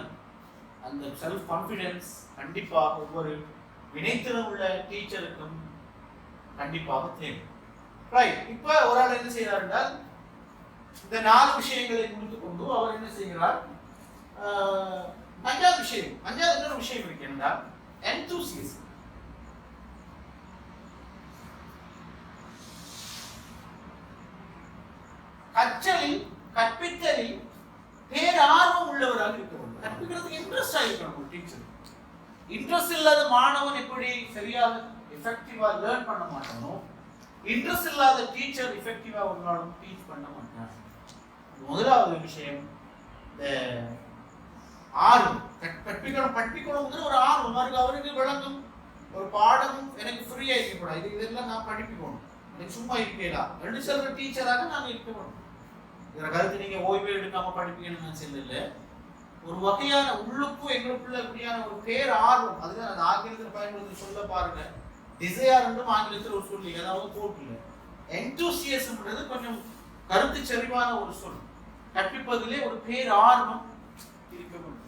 அந்த செல்ஃப் கான்ஃபிடன்ஸ் கண்டிப்பாக ஒவ்வொரு வினைத்திறன் உள்ள டீச்சருக்கும் கண்டிப்பாக தேவை. ரைட். இப்ப ஒரு ஆள் என்ன செய்யறார் என்றால் இந்த 4 விஷயங்களை முடித்து கொண்டு அவர் என்ன செய்கிறார், அஞ்சாவது இன்னொரு விஷயம் இருக்கு. என்றால் enthusiasm. கற்பித்தலில் பேரார்வம் உள்ளவராக இருக்க வேண்டும். கற்பிக்கிறதுக்கு இன்ட்ரெஸ்ட் ஆகிருக்கணும் டீச்சர். இன்ட்ரெஸ்ட் இல்லாத மாணவன் எப்படி சரியாக எஃபெக்டிவா லேர்ன் பண்ண மாட்டானோ, இன்ட்ரெஸ்ட் இல்லாத டீச்சர் எஃபெக்டிவா ஒரு நாளும் டீச் பண்ண மாட்டான். முதலாவது விஷயம் இந்த ஆர்வம். படிக்கணுங்கிற ஒரு ஆர்வம் அவருக்கு விளங்கும். ஒரு பாடம் எனக்கு ஃப்ரீயா இருக்கக்கூடாது, இதெல்லாம் நான் படிப்பிக்கணும், எனக்கு சும்மா இருக்கலாம் ரெண்டு சொல்ற டீச்சராக நாங்கள் இருக்கணும். இதில் கருத்து நீங்க ஓய்வு எடுக்காம படிப்பீங்கன்னு நான் சொல்லல. ஒரு வகையான உள்ளுக்கும் எங்களுக்குள்ள இப்படியான ஒரு பேர் ஆர்வம். அதுதான் அந்த ஆங்கிலத்தில் பயன்படுத்தி சொல்ல பாருங்க. டிசையர் என்றும் ஆங்கிலத்தில் ஒரு சொல்லி, அதாவது போட்டில்லை. என்தூசியஸ்ம்ன்றது கொஞ்சம் கருத்து செறிவான ஒரு சொல். கற்பிப்பதிலே ஒரு பேர் ஆர்வம் இருக்க வேண்டும்.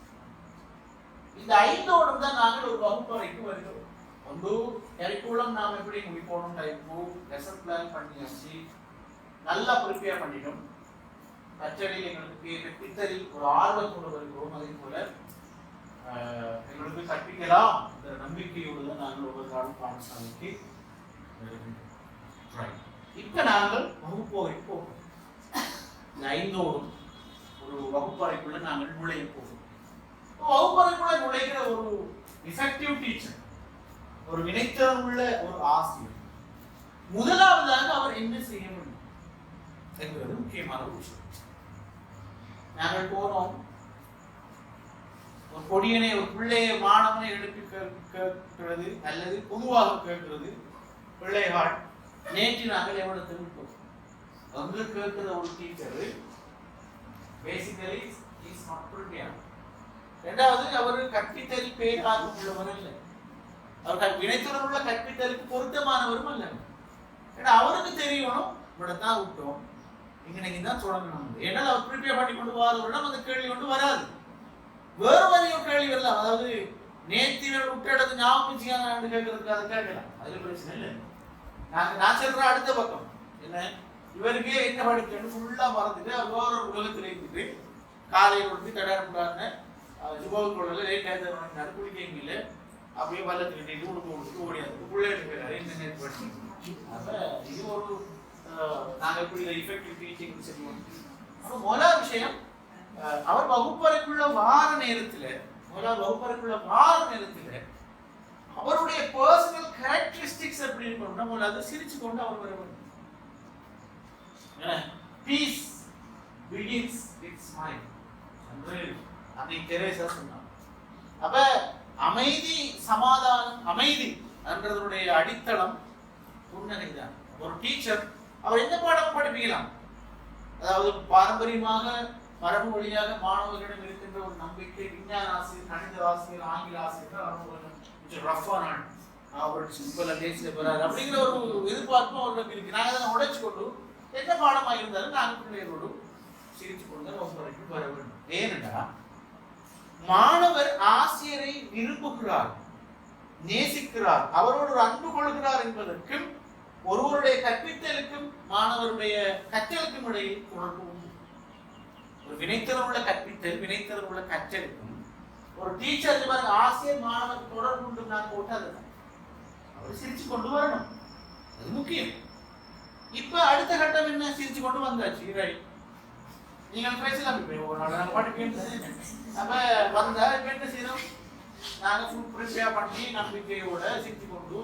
இந்த 5ஓடும் தான் நாங்கள் ஒரு வகுப்பறைக்கு வருகிறோம். ஒன்று கரிக்குலம் நாம் எப்படி முடிக்கணும், டைப்பு லெசன் பிளான் பண்ணியாச்சு, நல்லா ப்ரிப்பேர் பண்ணிட்டோம். கற்றலில் எங்களுக்கு கற்பித்தலில் ஒரு ஆர்வத்தோடு வருகிறோம். அதே போல எங்களுக்கு கற்பிக்கலாம் என்ற நம்பிக்கையோடு தான் நாங்கள் ஒவ்வொரு நாளும் பாடசாலைக்கு வருகின்றோம். இப்ப நாங்கள் வகுப்பறைக்கு போகிறோம். இந்த 5ஓடும் ஒரு வகுப்பறைக்குள்ள நாங்கள் நுழைய போகிறோம். வகுப்பறைக்குள்ள நுழைகிற ஒரு எஃபெக்டிவ் டீச்சர், ஒரு வினைத்திறன் உள்ள ஒரு ஆசிரியர், முதலாவதாக அவர் என்ன செய்ய வேண்டும் என்பது முக்கியமான ஒரு விஷயம். நாங்கள் போனோம், ஒரு கொடியனை ஒரு பிள்ளைய மாணவனை எடுத்து கேட்கிறது அல்லது பொதுவாக கேட்கிறது. பிள்ளைகள் நேற்று நாங்கள் எவ்வளவு திருப்போம் வந்து கேட்கிற ஒரு teacher basically is not prepared. இரண்டாவது, அவர் கற்பித்தல் பேரார்வம் உள்ளவர் அல்ல, அவர் வினைத்துடன் உள்ள கற்பித்தலுக்கு பொருத்தமானவரும் அல்ல. ஏன்னா அவருக்கு தெரியணும் இவ்வளவுதான் விட்டோம், இன்னைக்கு தான் தொடங்கணும். ஏன்னா அவர் ப்ரிப்பேர் பண்ணி கொண்டு வரவரிடம் அந்த கேள்வி கொண்டு வராது. வேறு வரையும் கேள்வி வரலாம். அதாவது நேத்தினர் விட்டு ஞாபகம் கேட்கறதுக்கு அதை கேட்கலாம், அதுல பிரச்சனை இல்லை. நான் சொல்ற அடுத்த பக்கம் என்ன, இவருக்கே என்ன படிக்கணும் ஃபுல்லா மறந்துட்டு அவர் வேற ஒரு உலகத்தில் இருந்துட்டு காலையில் வந்து கடாரப்படாருன்னு சுபகுள்ள லேட் ஆகிட்டு குளிக்க இல்லை, அப்படியே வல்லத்து கட்டிட்டு உடுப்பு கொடுத்து ஓடியாது பிள்ளைட்டு போயிடாரு இன்டர்நெட் படிச்சு. அப்ப இது ஒரு நாங்கள் எப்படி எஃபெக்டிவ் டீச்சிங் செய்வோம். அப்போ முதல் விஷயம், அவர் வகுப்பறைக்குள்ள வார நேரத்துல முதலாவது வகுப்பறைக்குள்ள வார நேரத்தில் அவருடைய பர்சனல் கேரக்டரிஸ்டிக்ஸ் எப்படி இருக்கணும்னா முதலாவது சிரிச்சு கொண்டு அவர் வர வேண்டும். பீஸ் பிகின்ஸ் வித் ஸ்மைல் என்று அன்னை தெரேசா சொன்னார். அப்ப அமைதி, சமாதானம், அமைதி என்றதனுடைய அடித்தளம் புன்னகை தான். ஒரு டீச்சர் அவர் எந்த பாடம் படிப்பிக்கலாம், அதாவது பாரம்பரியமாக மரபு வழியாக மாணவர்களிடம் இருக்கின்ற ஒரு நம்பிக்கை, விஞ்ஞான ஆசிரியர், கணித ஆசிரியர், ஆங்கில ஆசிரியர் ரஃபான அவர் சிம்பிள் லேசில் பெறாரு அப்படிங்கிற ஒரு எதிர்பார்ப்பும் அவர்களுக்கு இருக்கு. நாங்கள் அதனை உடைச்சு கொண்டு எந்த பாடமாக இருந்தாலும் நாங்கள் பிள்ளைகளோடு சிரித்து கொண்டு வகுப்பறைக்கு வர வேண்டும். ஏனென்றா மாணவர் ஆசிரியரை விரும்புகிறார், நேசிக்கிறார், அவரோடு ஒரு அன்பு கொள்கிறார் என்பதற்கும் ஒருவருடைய கற்பித்தலுக்கும் மாணவருடைய கற்றலுக்கும் இடையில் தொடர்பு உண்டு. ஒரு வினைத்திறன் உள்ள கற்பித்தல், வினைத்திறன் உள்ள கற்றலுக்கும் ஒரு டீச்சர் ஆசிரியர் மாணவர் தொடர்பு உண்டு நான் போட்டு அவர் சிரிச்சு கொண்டு வரணும், அது முக்கியம். இப்ப அடுத்த கட்டம் என்ன, சிரிச்சு கொண்டு வந்தாச்சு, நீங்கள் பேசலாம். நம்ம வந்தா இப்ப என்ன செய்யணும், நாங்க ஃபுல் ப்ரிப்பேர் பண்ணி நம்பிக்கையோட சிரிச்சு கொண்டு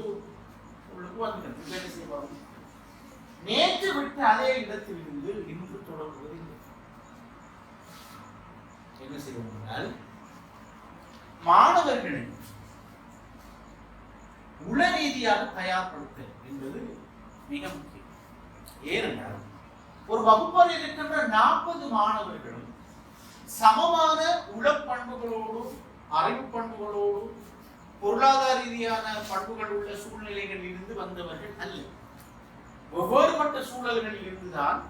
உள்ளுக்கு வந்துட்டோம். இப்ப என்ன செய்வோம், நேற்று விட்டு அதே இடத்தில் இருந்து இன்று தொடர்புவது இல்லை. என்ன செய்வோம், மாணவர்களை உள ரீதியாக தயார்படுத்த என்பது மிக முக்கியம். ஏனென்றால் ஒரு வகுப்பறையில் இருக்கின்ற 40 மாணவர்களும் சமமான உளப்பண்புகளோடு, அறிவு பண்புகளோடு, பொருளாதார ரீதியான பண்புகள் உள்ள சூழ்நிலைகளில் இருந்து வந்தவர்கள் அல்ல. ஒவ்வொருபட்ட சூழல்களில் இருந்துதான்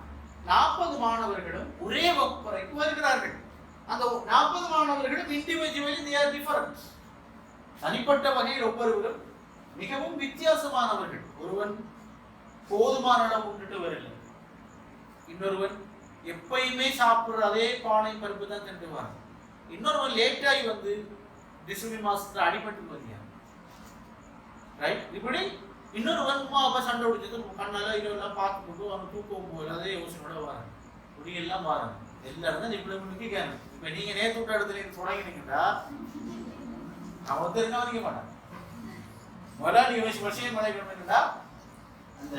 40 மாணவர்களும் ஒரே வகுப்பறைக்கு வருகிறார்கள். அந்த 40 மாணவர்களும் இண்டிவிஜுவலி they are different. தனிப்பட்ட வகையில் ஒவ்வொருவரும் மிகவும் வித்தியாசமானவர்கள். ஒருவன் போதுமான அளவு உண்டுட்டு வரல, இன்னொருவன் எப்பயுமே சாப்பிடுற அதே பானை பருப்பு தான் தின்றுவார், இன்னொருவன் லேட்டாகி வந்து டிசம்பி மாசத்துல அடிபட்டு வருகிறான். ரைட், இப்படி இன்னொருவன் உமா அப்பா சண்டை பிடிச்சது கண்ணால இதெல்லாம் பார்த்து கொண்டு அவன் தூக்கம் போது அதே யோசனையோட வரான், குடியெல்லாம் வரான், எல்லாரும் தான் இவ்வளவு நிற்கிறாங்க. இப்ப நீங்க நேற்று விட்ட இடத்துல தொடங்கினீங்கன்னா அவன் ஒருத்தருக்கா நிற்க மாட்டான். முதல்ல நீங்க விஷயம் மழை வேணும்னா அந்த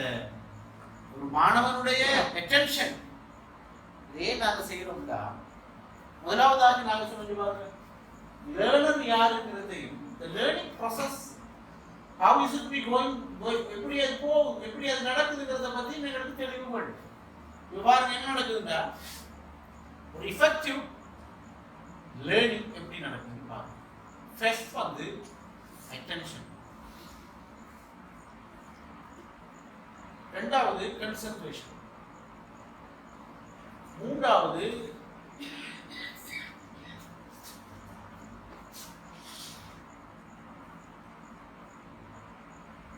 ஒரு மாணவனுடைய அட்டென்ஷன் ஏன் நாங்க செய்யறோம்டா, முதலாவதாக நாங்க சொல்லி பாருங்க, learner யாருங்கிறதையும் the learning process how is it be going எப்படி அது போகும், எப்படி அது நடக்குதுங்கிறத பத்தி எங்களுக்கு தெளிவு வேண்டும். பாருங்க என்ன நடக்குதுன்னா ஒரு effective learning எப்படி நடக்குதுன்னு பாருங்க. ஃபர்ஸ்ட் வந்து attention, இரண்டாவது concentration, மூன்றாவது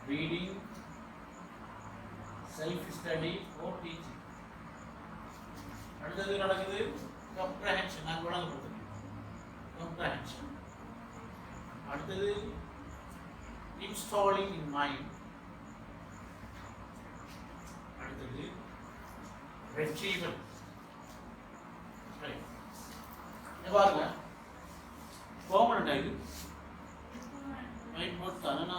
reading, self study or teaching. அடுத்தது நடக்குது comprehension, நான் விளங்க கொடுத்துருக்கேன் comprehension. அடுத்தது installing in mind. அடுத்தது retrieval. இது பாருங்க permanent ஆயிடு ரைட் போட் தானே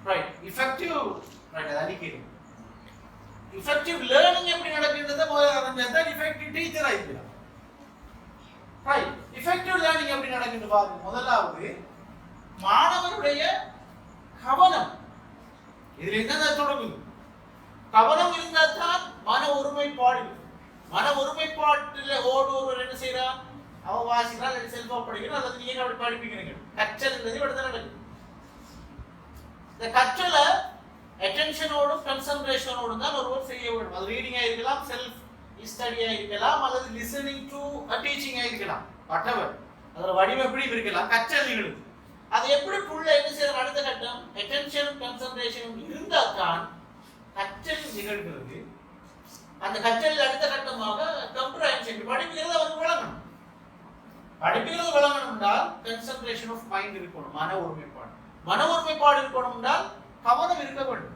right effective right அது அடிக்கடி effective learning எப்படி நடக்குதுன்றத முதல்ல effective teacher ஆயிடுறா. right effective learning எப்படி நடக்குதுன்னு பாருங்க. முதலாவது மாணவருடைய கவனம், இதுல என்ன தொடங்குது, கவனம் இருந்தால் தான் மன ஒருமைப்பாடு. மன ஒருமைப்பாட்டுல ஒருவர் என்ன செய்யறான், அவன் வாசிக்கிறான் அல்லது செல்வா படிக்கிறான் அல்லது நீங்க அப்படி படிப்பீங்க. கற்றல்ன்றது இப்படி தான் நடக்குது. இந்த கற்றலை அட்டென்ஷனோடும் கன்சன்ட்ரேஷனோடும் தான் ஒருவர் செய்ய வேண்டும். அது ரீடிங்கா இருக்கலாம், செல்ஃப் ஸ்டடியா இருக்கலாம், அல்லது லிசனிங் டு டீச்சிங்கா இருக்கலாம். whatever அதோட வடிவம் எப்படி இருக்கலாம், கற்றல் நிகழுது. அது எப்படி புள்ள என்ன செய்யற அடுத்த கட்டம் அட்டென்ஷனும் கன்சன்ட்ரேஷனும் இருந்தால் தான் கற்றல் நிகழ்கிறது. அந்த கற்றல் அடுத்த கட்டமாக கம்ப்ரஹென்ஷன், படிக்கிறது அவருக்கு விளங்கணும். படிக்கிறது விளங்கணும் என்றால் கன்சன்ட்ரேஷன் ஆஃப் மைண்ட் இருக்கணும், மன ஒருமைப்பாடு. மன ஒருமைப்பாடு இருக்கணும் என்றால் கவனம் இருக்க வேண்டும்.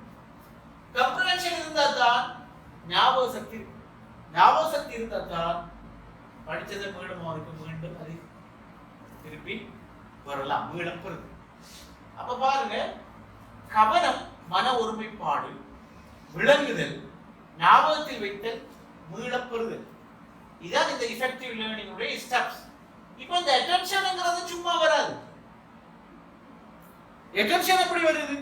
கம்ப்ரஹென்ஷன் இருந்தால் தான் ஞாபக சக்தி இருக்கும். ஞாபக சக்தி இருந்தால் தான் படிச்சதை மீண்டும் அவருக்கு மீண்டும் அதை திருப்பி வரலாம், மீளம் பெறுது. அப்ப பாருங்க, கவனம், மன ஒருமைப்பாடு, விளங்குதல், ஞாபகத்தில் வைத்தல், மீளப் பெறுதல், இதான் இந்த எஃபெக்டிவ் லேர்னிங் உடைய ஸ்டெப்ஸ். இப்போ இந்த அட்டென்ஷன்ங்கிறது சும்மா வராது. அட்டென்ஷன் எப்படி வருது?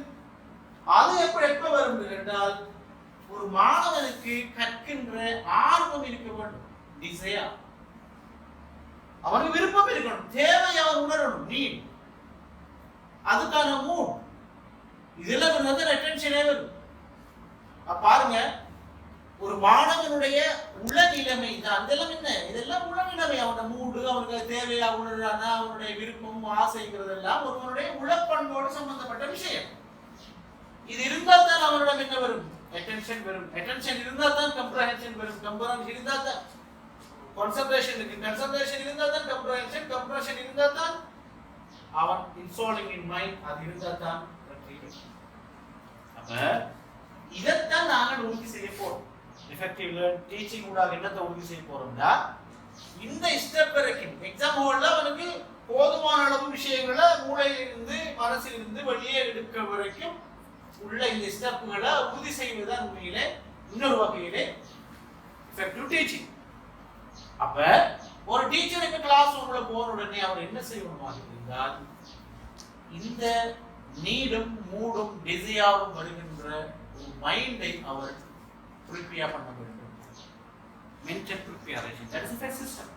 அது எப்ப வரும் என்றால், ஒரு மாணவனுக்கு கற்கின்ற ஆர்வம் இருக்க வேண்டும், டிசையர், அவனுக்கு விருப்பம் இருக்கணும், தேவை அவர் உணரணும், நீட், அதுக்கான மூட், இதெல்லாம் வந்து அட்டென்ஷனே வரும். பாருங்க, ஒரு மாணவனுடைய உளநிலைமை தான் இதெல்லாம். என்ன இதெல்லாம் உளநிலைமை, அவனோட மூடு, அவனுக்கு தேவையா உணர்றானா, அவனுடைய விருப்பம் ஆசைங்கிறது எல்லாம் ஒருவனுடைய உளப்பண்போடு சம்பந்தப்பட்ட விஷயம். இது இருந்தால் தான் அவனிடம் என்ன வரும்? அட்டென்ஷன் வரும். அட்டென்ஷன் இருந்தால் தான் கம்ப்ரஹென்ஷன் வரும். கம்ப்ரஹென்ஷன் இருந்தால் தான் கான்சென்ட்ரேஷன் இருக்கு. கான்சென்ட்ரேஷன் இருந்தால் தான் கம்ப்ரஹென்ஷன். கம்ப்ரஹென்ஷன் இருந்தால் தான் அவன் இன்ஸ்டாலிங் இன் மைண்ட். அது இருந்தால் தான் அப்ப இதைத்தான் நாங்கள் உறுதி செய்ய போறோம். எஃபெக்டிவ் டீச்சிங் ஊடாக என்னத்தை உறுதி செய்ய போறோம்னா, இந்த ஸ்டெப் வரைக்கும் எக்ஸாம் ஹால்ல அவனுக்கு போதுமான அளவு விஷயங்களை மூளையிலிருந்து மனசிலிருந்து வெளியே எடுக்க வரைக்கும் உள்ள இந்த ஸ்டெப்புகளை உறுதி செய்வதுதான் உண்மையிலே இன்னொரு வகையிலே எஃபெக்டிவ் டீச்சிங். அப்ப ஒரு டீச்சருக்கு கிளாஸ் ரூம்ல போன உடனே அவர் என்ன செய்யணுமா இருந்தால், இந்த நீடும் மூடும் டிசையாரும் வருகின்ற ஒரு மைண்டை அவர் ப்ரிப்பேர் பண்ண வேண்டும். Mental preparation, that is the first step.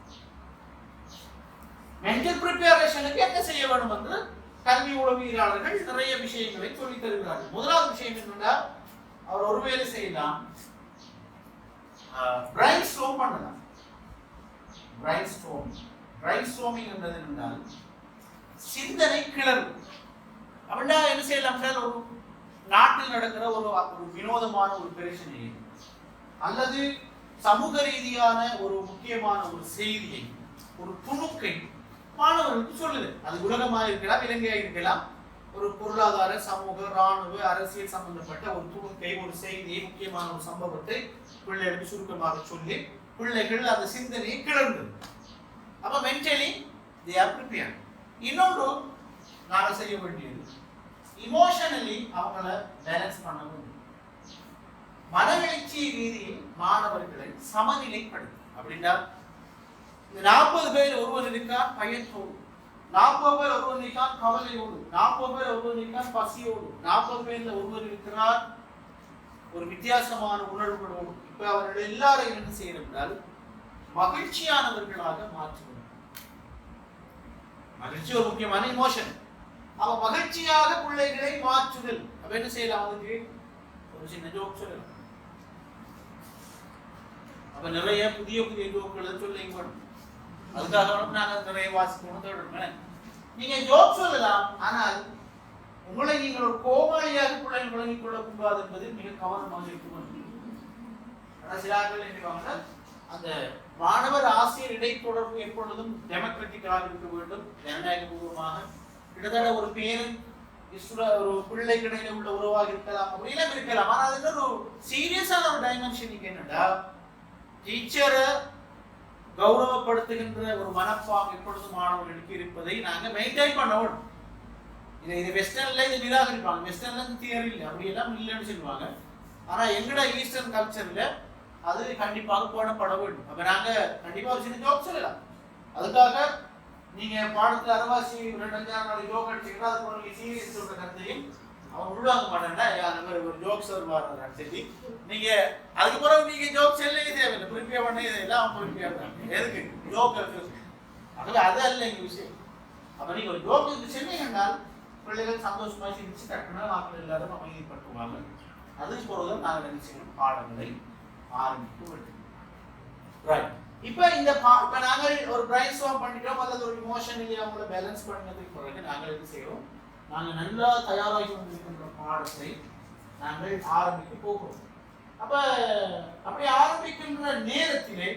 Mental ப்ரிப்பேரேஷனுக்கு என்ன செய்ய வேண்டும் என்று கல்வி உளவியலாளர்கள் நிறைய விஷயங்களை சொல்லி தருகிறார்கள். முதலாவது விஷயம் என்னன்னா, அவர் ஒரு வேலை செய்யலாம், பிரைன் ஸ்ட்ரோம் பண்ணலாம். பிரைன் ஸ்ட்ரோமிங் என்றது என்றால் சிந்தனை கிளறு. அப்படின்னா என்ன செய்யலாம்? ஒரு நாட்டில் நடக்கிற ஒரு வினோதமான ஒரு பிரச்சனையை அல்லது சமூக ரீதியான ஒரு முக்கியமான ஒரு செய்தியை, ஒரு துணுக்கை மாணவர்களுக்கு சொல்லுது. அது உலகமாக இருக்கலாம், இலங்கையாக இருக்கலாம். ஒரு பொருளாதார, சமூக, இராணுவ, அரசியல் சம்பந்தப்பட்ட ஒரு துணுக்கை, ஒரு செய்தியை, முக்கியமான ஒரு சம்பவத்தை பிள்ளைகளுக்கு சுருக்கமாக சொல்லி பிள்ளைகள் அந்த சிந்தனையை கிளர்ந்தது. அப்ப மென்டலி they are prepared. இன்னொன்று நாங்கள் செய்ய வேண்டியது, இமோஷனலி அவங்கள பேலன்ஸ் பண்ண வேண்டும். மனவெழுச்சி ரீதியில் மாணவர்களை சமநிலைப்படுத்து. அப்படின்னா, இந்த 40 பேர் ஒருவர் இருக்கான் பயத்தோடு, 40 பேர் ஒருவர் இருக்கான் கவலையோடு, 40 பேர் ஒருவர் இருக்கான் பசியோடு, 40 பேர்ல ஒருவர் இருக்கிறார் ஒரு வித்தியாசமான உணர்வுகளோடு. இப்ப அவர்கள் எல்லாரையும் என்ன செய்யறால் மகிழ்ச்சியானவர்களாக மாற்றுவது. மகிழ்ச்சி ஒரு முக்கியமான இமோஷன். அவ மகிழ்ச்சியாக பிள்ளைகளை மாற்றுதல். அப்ப என்ன செய்யலாம்? அதுக்கு ஒரு சின்ன ஜோக் சொல்லலாம். அப்ப நிறைய புதிய புதிய ஜோக்களை சொல்லிங்க. அதுக்காக நாங்கள் நிறைய வாசிக்கணும் தொடர்பு. நீங்க ஜோக் சொல்லலாம், ஆனால் உங்களை நீங்கள் ஒரு கோமாளியாக பிள்ளைகள் விளங்கிக் கொள்ளக்கூடாது என்பதில் மிக கவனமாக இருக்க வேண்டும். சில ஆட்கள் என்ன, அந்த மாணவர் ஆசிரியர் இடைத்தொடர்பு எப்பொழுதும் டெமோக்ராட்டிக்காக இருக்க வேண்டும், ஜனநாயக பூர்வமாக. கிட்டத்தட்ட ஒரு பேரன் ஒரு பிள்ளை கிடையில உள்ள உறவாக இருக்கலாம், அப்படிலாம் இருக்கலாம். ஆனால் அதுக்கு ஒரு சீரியஸான ஒரு டைமென்ஷன் இங்க என்னடா, டீச்சரை கௌரவப்படுத்துகின்ற ஒரு மனப்பாங்கு எப்பொழுதும் மாணவர்களுக்கு இருப்பதை நாங்க மெயின்டைன் பண்ணணும். இது வெஸ்டர்ன்ல இது நிராகரிப்பாங்க. வெஸ்டர்ன்ல தியரி இல்லை, அப்படியெல்லாம் இல்லைன்னு சொல்லுவாங்க. ஆனா எங்கட ஈஸ்டர்ன் கல்ச்சர்ல அது கண்டிப்பாக போடப்பட வேண்டும். அப்ப நாங்க கண்டிப்பா ஒரு சின்ன ஜோக் சொல்லலாம். அதுக்காக நீங்க பாடத்துல அரவாசி 2-5 நாள் ஜோக் அடிச்சீங்கன்னா அது ஒரு சீரியஸ் சொல்ற கருத்தையும் அவன் உள்வாங்க மாட்டேன்டா, அந்த மாதிரி ஒரு ஜோக் சொல்வார் சொல்லி நீங்க அதுக்கு பிறகு நீங்க ஜோக் சொல்லவே தேவையில்லை, ப்ரிப்பேர் பண்ண இதெல்லாம் அவன் ப்ரிப்பேர் பண்ணாங்க. எதுக்கு ஜோக் இருக்கு? அது அல்ல எங்க விஷயம். அப்ப நீங்க ஒரு ஜோக் சொன்னீங்கன்னா பிள்ளைகள் சந்தோஷமா சிரிச்சு கட்டினா நாங்கள் எல்லாரும் அமைதிப்படுத்துவாங்க. அதுக்கு பிறகுதான் நாங்கள் என்ன செய்யணும், பாடங்களை ஆரம்பிக்க வேண்டும். ரைட். இப்ப இப்ப நாங்கள் ஒரு பிரைன் ஸ்டார்ம் பண்ணிட்டோம் அல்லது ஒரு இமோஷனலி அவங்கள பேலன்ஸ் பண்ணதுக்கு பிறகு நாங்கள் என்ன செய்யறோம், நாங்கள் நல்லா தயாராகி கொண்டிருக்கின்ற பாடத்தை நாங்கள் ஆரம்பிக்க போகிறோம். அப்ப அப்படி ஆரம்பிக்கின்ற நேரத்திலே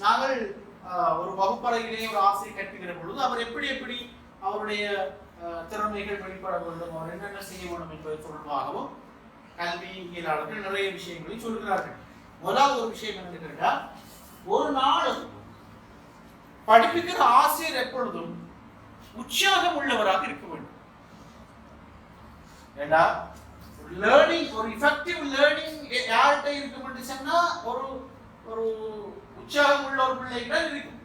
நாங்கள் ஒரு வகுப்பறையிலே ஒரு ஆசிரியர் கற்பிக்கிற பொழுது அவர் எப்படி எப்படி அவருடைய திறமைகள் வெளிப்பட வேண்டும், அவர் என்னென்ன செய்ய வேண்டும் என்பது தொடர்பாகவும் கல்வியியலாளர்கள் நிறைய விஷயங்களை சொல்கிறார்கள். முதலாவது ஒரு விஷயம் என்ன கேட்டால், ஒரு நாளும் படிப்பிக்கிற ஆசிரியர் எப்பொழுதும் உற்சாகம் உள்ளவராக இருக்க வேண்டும். ஏண்டா லேர்னிங், ஒரு எஃபெக்டிவ் லேர்னிங் யார்கிட்ட இருக்கும் என்று சொன்னா ஒரு ஒரு உற்சாகம் உள்ள ஒரு பிள்ளைகிட்ட இருக்கும்.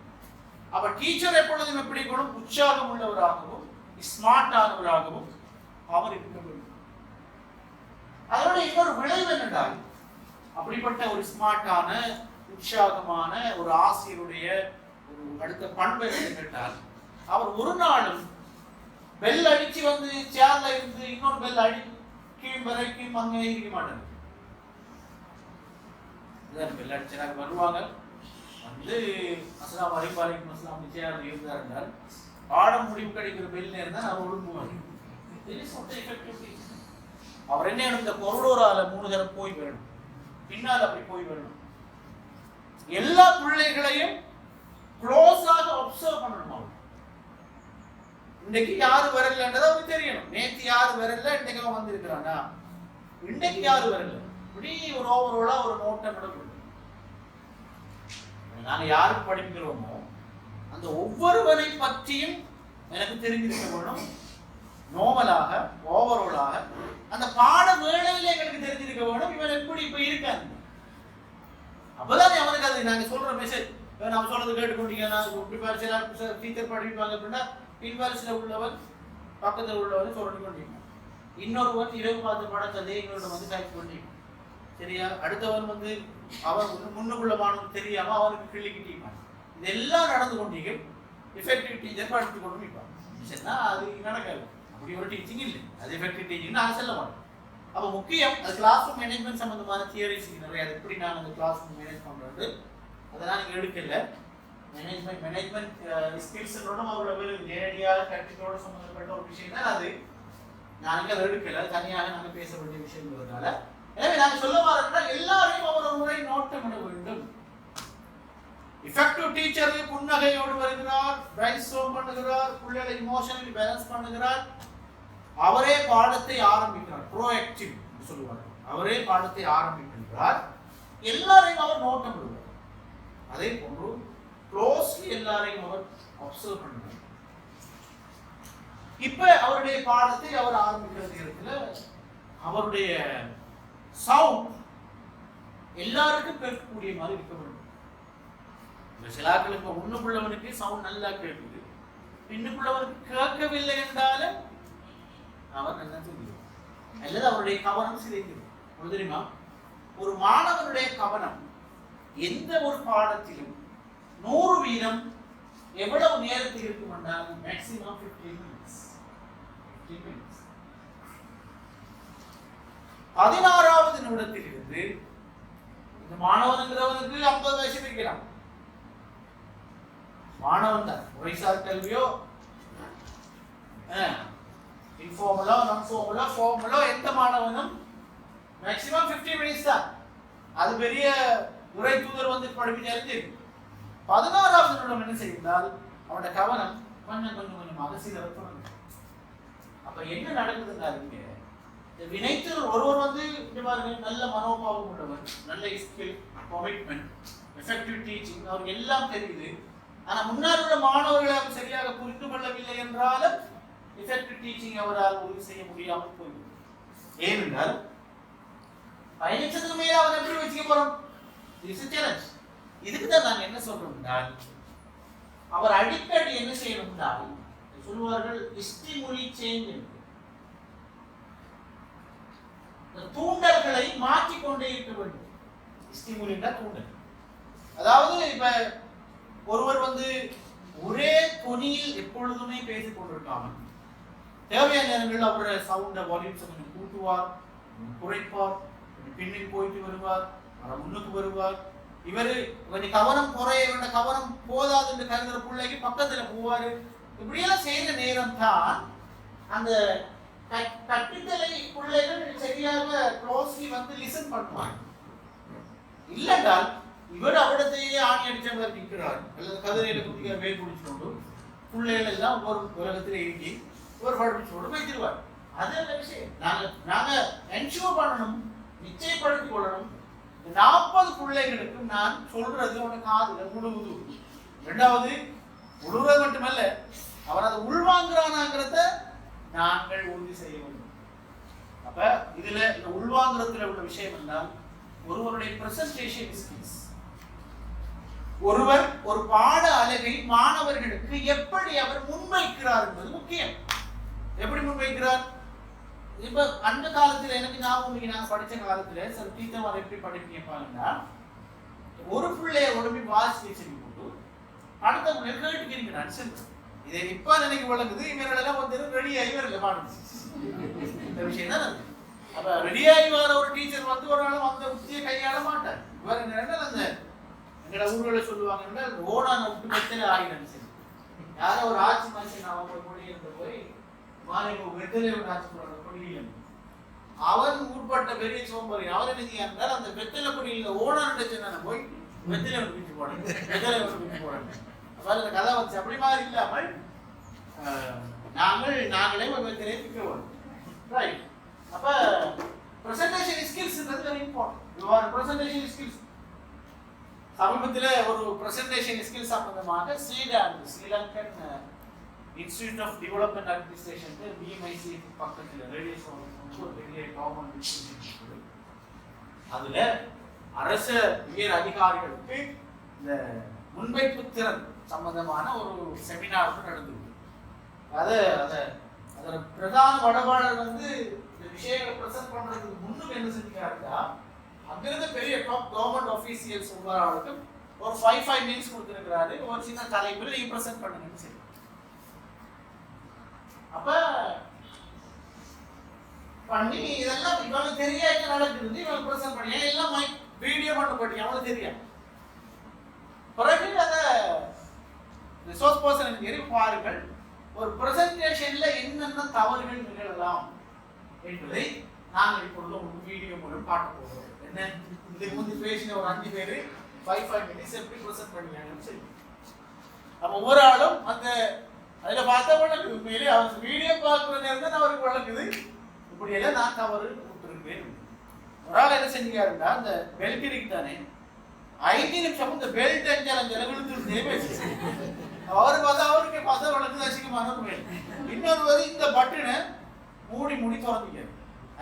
அப்ப டீச்சர் எப்பொழுதும் எப்படி இருக்கணும்? உற்சாகம் உள்ளவராகவும் ஸ்மார்ட்டானவராகவும் அவர் இருக்க வேண்டும். அதோட இன்னொரு விளைவு என்னென்றால், அப்படிப்பட்ட ஒரு ஸ்மார்ட்டான உற்சாகமான ஒரு ஆசிரியருடைய ஒரு அடுத்த பண்பை கேட்டால், அவர் ஒரு நாளும் பெல் அடிச்சு வந்து சேர்ல இருந்து இன்னொரு பெல் அடிக்கும் வரைக்கும் அங்கே இருக்க மாட்டாங்க. பெல் அடிச்சாங்க வருவாங்க, வந்து அஸ்ஸலாமு அலைக்கும் வலைக்கும் அஸ்ஸலாம் சேர்ல இருந்தார் என்றால் பாடம் முடிவு கிடைக்கிற பெல் நேரம் தான் அவர் ஒழுங்குவாங்க. அவர் என்ன இந்த கொரோடால 3 தடவை போய் வரணும், பின்னால் அப்படி போய் வரணும். எல்லா பிள்ளைகளையும் க்ளோஸாக அப்சர்வ் பண்ணணும். அவர் இன்னைக்கு யாரு வரலன்றதை அவருக்கு தெரியணும். நேற்று யாரு வரல, இன்னைக்கு அவன் வந்திருக்கிறானா, இன்னைக்கு யாரு வரல, இப்படி ஒரு ஓவரோலா ஒரு நோட்டம் நடக்கும். நாங்க யாருக்கு படிக்கிறோமோ அந்த ஒவ்வொருவரை பற்றியும் எனக்கு தெரிஞ்சிருக்க வேணும். நோமலாக ஓவரோலாக அந்த பாட வேளையில எங்களுக்கு தெரிஞ்சிருக்க வேணும் இவன் எப்படி இப்ப இருக்காங்க. அப்பதான் அவனுக்கு அது நாங்க சொல்ற மெசேஜ் நம்ம சொல்றது கேட்டுக்கொண்டீங்கன்னா டீச்சர் படிப்பாங்க அப்படின்னா பின்வாரிசில உள்ளவன் பக்கத்தில் உள்ளவன் சொல்லி கொண்டீங்க, இன்னொருவன் இரவு பார்த்து படத்ததே இன்னொரு வந்து டைப் பண்ணி சரியா, அடுத்தவன் வந்து அவன் முன்னுக்குள்ள மாணவன் தெரியாம அவனுக்கு கிள்ளிக்கிட்டீங்க. இதெல்லாம் நடந்து கொண்டீங்க. எஃபெக்டிவ் டீச்சர் படித்து கொண்டு நிற்பான். அது நடக்காது. அப்படி ஒரு டீச்சிங் இல்லை. அது எஃபெக்டிவ் டீச்சிங் நான் சொல்ல மாட்டேன். அப்போ முக்கியம் அது கிளாஸ் ரூம் மேனேஜ்மெண்ட் சம்பந்தமான தியரிஸ் நிறைய. அது எப்படி நான் அந்த கிளாஸ் ரூம் மேனேஜ் பண்றது அதெல்லாம் நீங்கள் எடுக்கல. மேனேஜ்மெண்ட் ஸ்கில்ஸோட அவ்வளவு நேரடியாக கற்பித்தோட சம்பந்தப்பட்ட ஒரு விஷயம் தான் அது. நாங்கள் அதை எடுக்கல, தனியாக நாங்கள் பேச வேண்டிய விஷயங்கிறதுனால. எனவே நாங்கள் சொல்ல வரேன், எல்லாரையும் அவர் ஒரு முறை நோட்டமிட வேண்டும். எஃபெக்டிவ் டீச்சர் புன்னகையோடு வருகிறார், பிரைட் ஸ்ட்ரோம் பண்ணுகிறார், பிள்ளைகளை இமோஷனலி பேலன்ஸ் பண்ணுகிறார், அவரே பாடத்தை ஆரம்பிக்கிறார். ப்ரோஆக்டிவ் சொல்லுவார். அவரே பாடத்தை ஆரம்பிக்கிறார். எல்லாரையும் அவர் நோட்டம் விடுவார். அதே போன்று க்ளோஸ்லி எல்லாரையும் அவர் அப்சர்வ் பண்ணுவார். இப்ப அவருடைய பாடத்தை அவர் ஆரம்பிக்கிற நேரத்தில் அவருடைய சவுண்ட் எல்லாருக்கும் கேட்கக்கூடிய மாதிரி இருக்க வேண்டும். சிலாக்களுக்கு முன்னுக்குள்ளவனுக்கு சவுண்ட் நல்லா கேட்குது, பின்னுக்குள்ளவனுக்கு கேட்கவில்லை என்றாலும் அவர் நல்லா சொல்லுவார். அல்லது அவருடைய கவனம் சிதைக்கிறது. தெரியுமா, ஒரு மாணவனுடைய கவனம் எந்த ஒரு பாடத்திலும் 100% எவ்வளவு நேரத்தில் இருக்கும் என்றால் மேக்ஸிமம் 15 minutes. 16வது நிமிடத்தில் இருந்து இந்த மாணவனுங்கிறவனுக்கு 50 வயசு வைக்கிறான். மாணவன் தான் முறைசார் கல்வியோ இன்ஃபார்மலோ நான்ஃபார்மலோ ஃபார்மலோ எந்த மாணவனும் மேக்ஸிமம் 15 minutes தான். அது பெரிய உரை தூதர் வந்து படிப்பிச்சு 16வது நிமிடம் என்ன செய்தால் அவனோட கவனம் கொஞ்சமாக சிதற தொடங்கும். அப்ப என்ன நடக்குதுங்க, வினைத்தல் ஒருவர் வந்து நல்ல மனோபாவம் உள்ளவர், நல்ல ஸ்கில், கமிட்மெண்ட், எஃபெக்டிவ் டீச்சிங் அவருக்கு எல்லாம் தெரியுது. ஆனா முன்னால் உள்ள மாணவர்களை அவர் சரியாக புரிந்து கொள்ளவில்லை என்றாலும் எஃபெக்டிவ் டீச்சிங் அவரால் உறுதி செய்ய முடியாமல் போய்விடும். ஏனென்றால் 15 மேல அவர் எப்படி வச்சுக்க போறோம்? இதுக்கு தான் நாங்க என்ன சொல்றோம்னா, அவர் அடிக்கடி என்ன செய்யணும்னா சொல்லுவார்கள் ஸ்டிமுலி சேஞ்ச், தூண்டல்களை மாற்றிக்கொண்டே இருக்க வேண்டும். ஸ்டிமுலினா தூண்டல். அதாவது இப்ப ஒருவர் வந்து ஒரே தொனியில் எப்பொழுதுமே பேசிக் கொண்டிருக்காமல் தேவையான நேரங்களில் அவருடைய சவுண்ட வால்யூம்ஸ் கொஞ்சம் கூட்டுவார், குறைப்பார், பின்னில் போயிட்டு வருவார், முன்னுக்கு வருவார். இவரு கொஞ்சம் கவனம் குறைய வேண்ட கவனம் போதாது என்று கருதுற பிள்ளைக்கு பக்கத்துல போவாரு. இப்படியெல்லாம் செய்யற நேரம் தான் அந்த கற்பித்தலை பிள்ளைகள் சரியாக க்ளோஸ்லி வந்து லிசன் பண்ணுவாங்க. இல்லைன்றால் இவர் அவடத்தையே ஆணி அடிச்ச மாதிரி நிற்கிறார், அல்லது கதிரையில குட்டிக்கிற வேல் பிடிச்சுக்கொண்டு பிள்ளைகள் எல்லாம் ஒரு உலகத்தில் இயங்கி ஒரு படிப்பிச்சோடு வைத்திருவார். அது அந்த விஷயம். நாங்க என்ஷூர் பண்ணணும், நிச்சயப்படுத்திக் கொள்ளணும். 40 பிள்ளைகளுக்கும் நான் சொல்றது உனக்கு காதுல முழுகுது. 2வது உழுறது மட்டுமல்ல, அவன் அதை உள்வாங்குறானாங்கிறத நாங்கள் உறுதி செய்ய வேண்டும். அப்ப இதுல இந்த உள்வாங்குறதுல உள்ள விஷயம் என்றால் ஒருவருடைய பிரசன்டேஷன் ஸ்கில்ஸ். ஒருவர் ஒரு பாட அலகை மாணவர்களுக்கு எப்படி அவர் முன்வைக்கிறார் என்பது முக்கியம். எப்படி முன்வைக்கிறார்? இப்ப அந்த காலத்துல எனக்கு ஞாபகம், நாங்க படிச்ச காலத்துல சில டீச்சர் எப்படி படிப்பீங்கன்னா, ஒரு பிள்ளைய உடம்பி வாசி சொல்லி போட்டு அடுத்த பிள்ளைய கேட்டுக்கிறீங்க. இதை இப்ப நினைக்க வழங்குது, இவரெல்லாம் வந்து ரெடி ஆகி வரல பாடுது. இந்த விஷயம் தான். அப்ப ரெடி ஆகி வர ஒரு டீச்சர் வந்து ஒரு நாள் அந்த உத்தியை கையாள மாட்டார். இவர் அந்த எங்களோட ஊர்களில் சொல்லுவாங்கன்னா ஓடான விட்டு மெத்தல ஆகிடும். சரி, யாரோ ஒரு ஆட்சி மனுஷன் அவங்க கொடியிருந்த போய் மாலை வெத்தலை ஆட்சி போடுற கொடியில் அவன் உட்பட்ட பெரிய சோம்பரி அவர் என்ன செய்யாண்டால் அந்த வெத்தலை கொடியில் ஓடான சொன்ன போய் வெத்தலை பிடிச்சு போடுங்க, வெத்தலை பிடிச்சு போடுங்க. அப்ப அந்த கதை வச்சு அப்படி மாதிரி இல்லாமல் நாங்களே ஒரு வெத்தலையை பிடிக்கிறோம். ரைட். அப்ப presentation skills very important. Presentation skills சமீபத்தில் ஒரு பிரசன்டேஷன் ஸ்கில் சம்பந்தமாக Sri Lankan institute of development administration BMIC பக்கத்தில் ரேடியேஷன் ஒரு பெரிய கவர்மெண்ட் இன்ஸ்டிடியூட். அதுல அரசு உயர் அதிகாரிகளுக்கு இந்த முன்வைப்பு திறன் சம்பந்தமான ஒரு செமினார் நடந்தது. அதோட பிரதான வடபாளர் வந்து இந்த விஷயங்களை பிரசன்ட் பண்றதுக்கு முன்னுக்கு என்ன செஞ்சுக்கிறாருன்னா, அங்கிருந்து பெரிய டாப் கவர்மெண்ட் ஆஃபீஷியல்ஸ் ஒவ்வொருவருக்கு ஒரு 5 மினிட்ஸ் கொடுத்துருக்கிறாரு. ஒரு சின்ன தலைப்புல நீங்க பிரசன்ட் பண்ணுங்கன்னு சொல்லி. அப்ப பண்ணி இதெல்லாம் இவங்க தெரியாத நடக்குது. இவங்க பிரசன்ட் பண்ணி எல்லாம் வீடியோ பண்ண போட்டீங்க, அவங்களுக்கு தெரியும். பிறகு அதை ரிசோர்ஸ் பர்சன் தெரிய பாருங்கள், ஒரு பிரசன்டேஷன்ல என்னென்ன தவறுகள் நிகழலாம் என்பதை நாங்கள் இப்பொழுது வீடியோ மூலம் பார்க்க போகிறோம். என்ன இதுக்கு முந்தி பேசின ஒரு 5 பேர் 5 மினிட்ஸ் எப்படி ப்ரெசென்ட் பண்ணாங்கன்னு சொல்லி. அப்ப ஒவ்வொரு ஆளும் அந்த அதுல பார்த்த உடனே உண்மையிலே அவர் வீடியோ பார்க்குற நேரம் தான் அவருக்கு வழங்குது, இப்படி எல்லாம் நான் தவறு விட்டுருக்கேன். ஒரு ஆள் என்ன செஞ்சுக்காருன்னா, அந்த பெல்ட் இருக்கு தானே 5 நிமிஷம் இந்த பெல்ட் அஞ்சல் இழுத்துட்டே பேசி அவரு அவருக்கு பார்த்தா வழக்கு அசிங்கமான இன்னொரு இந்த பட்டனை மூடி திறந்துக்காரு.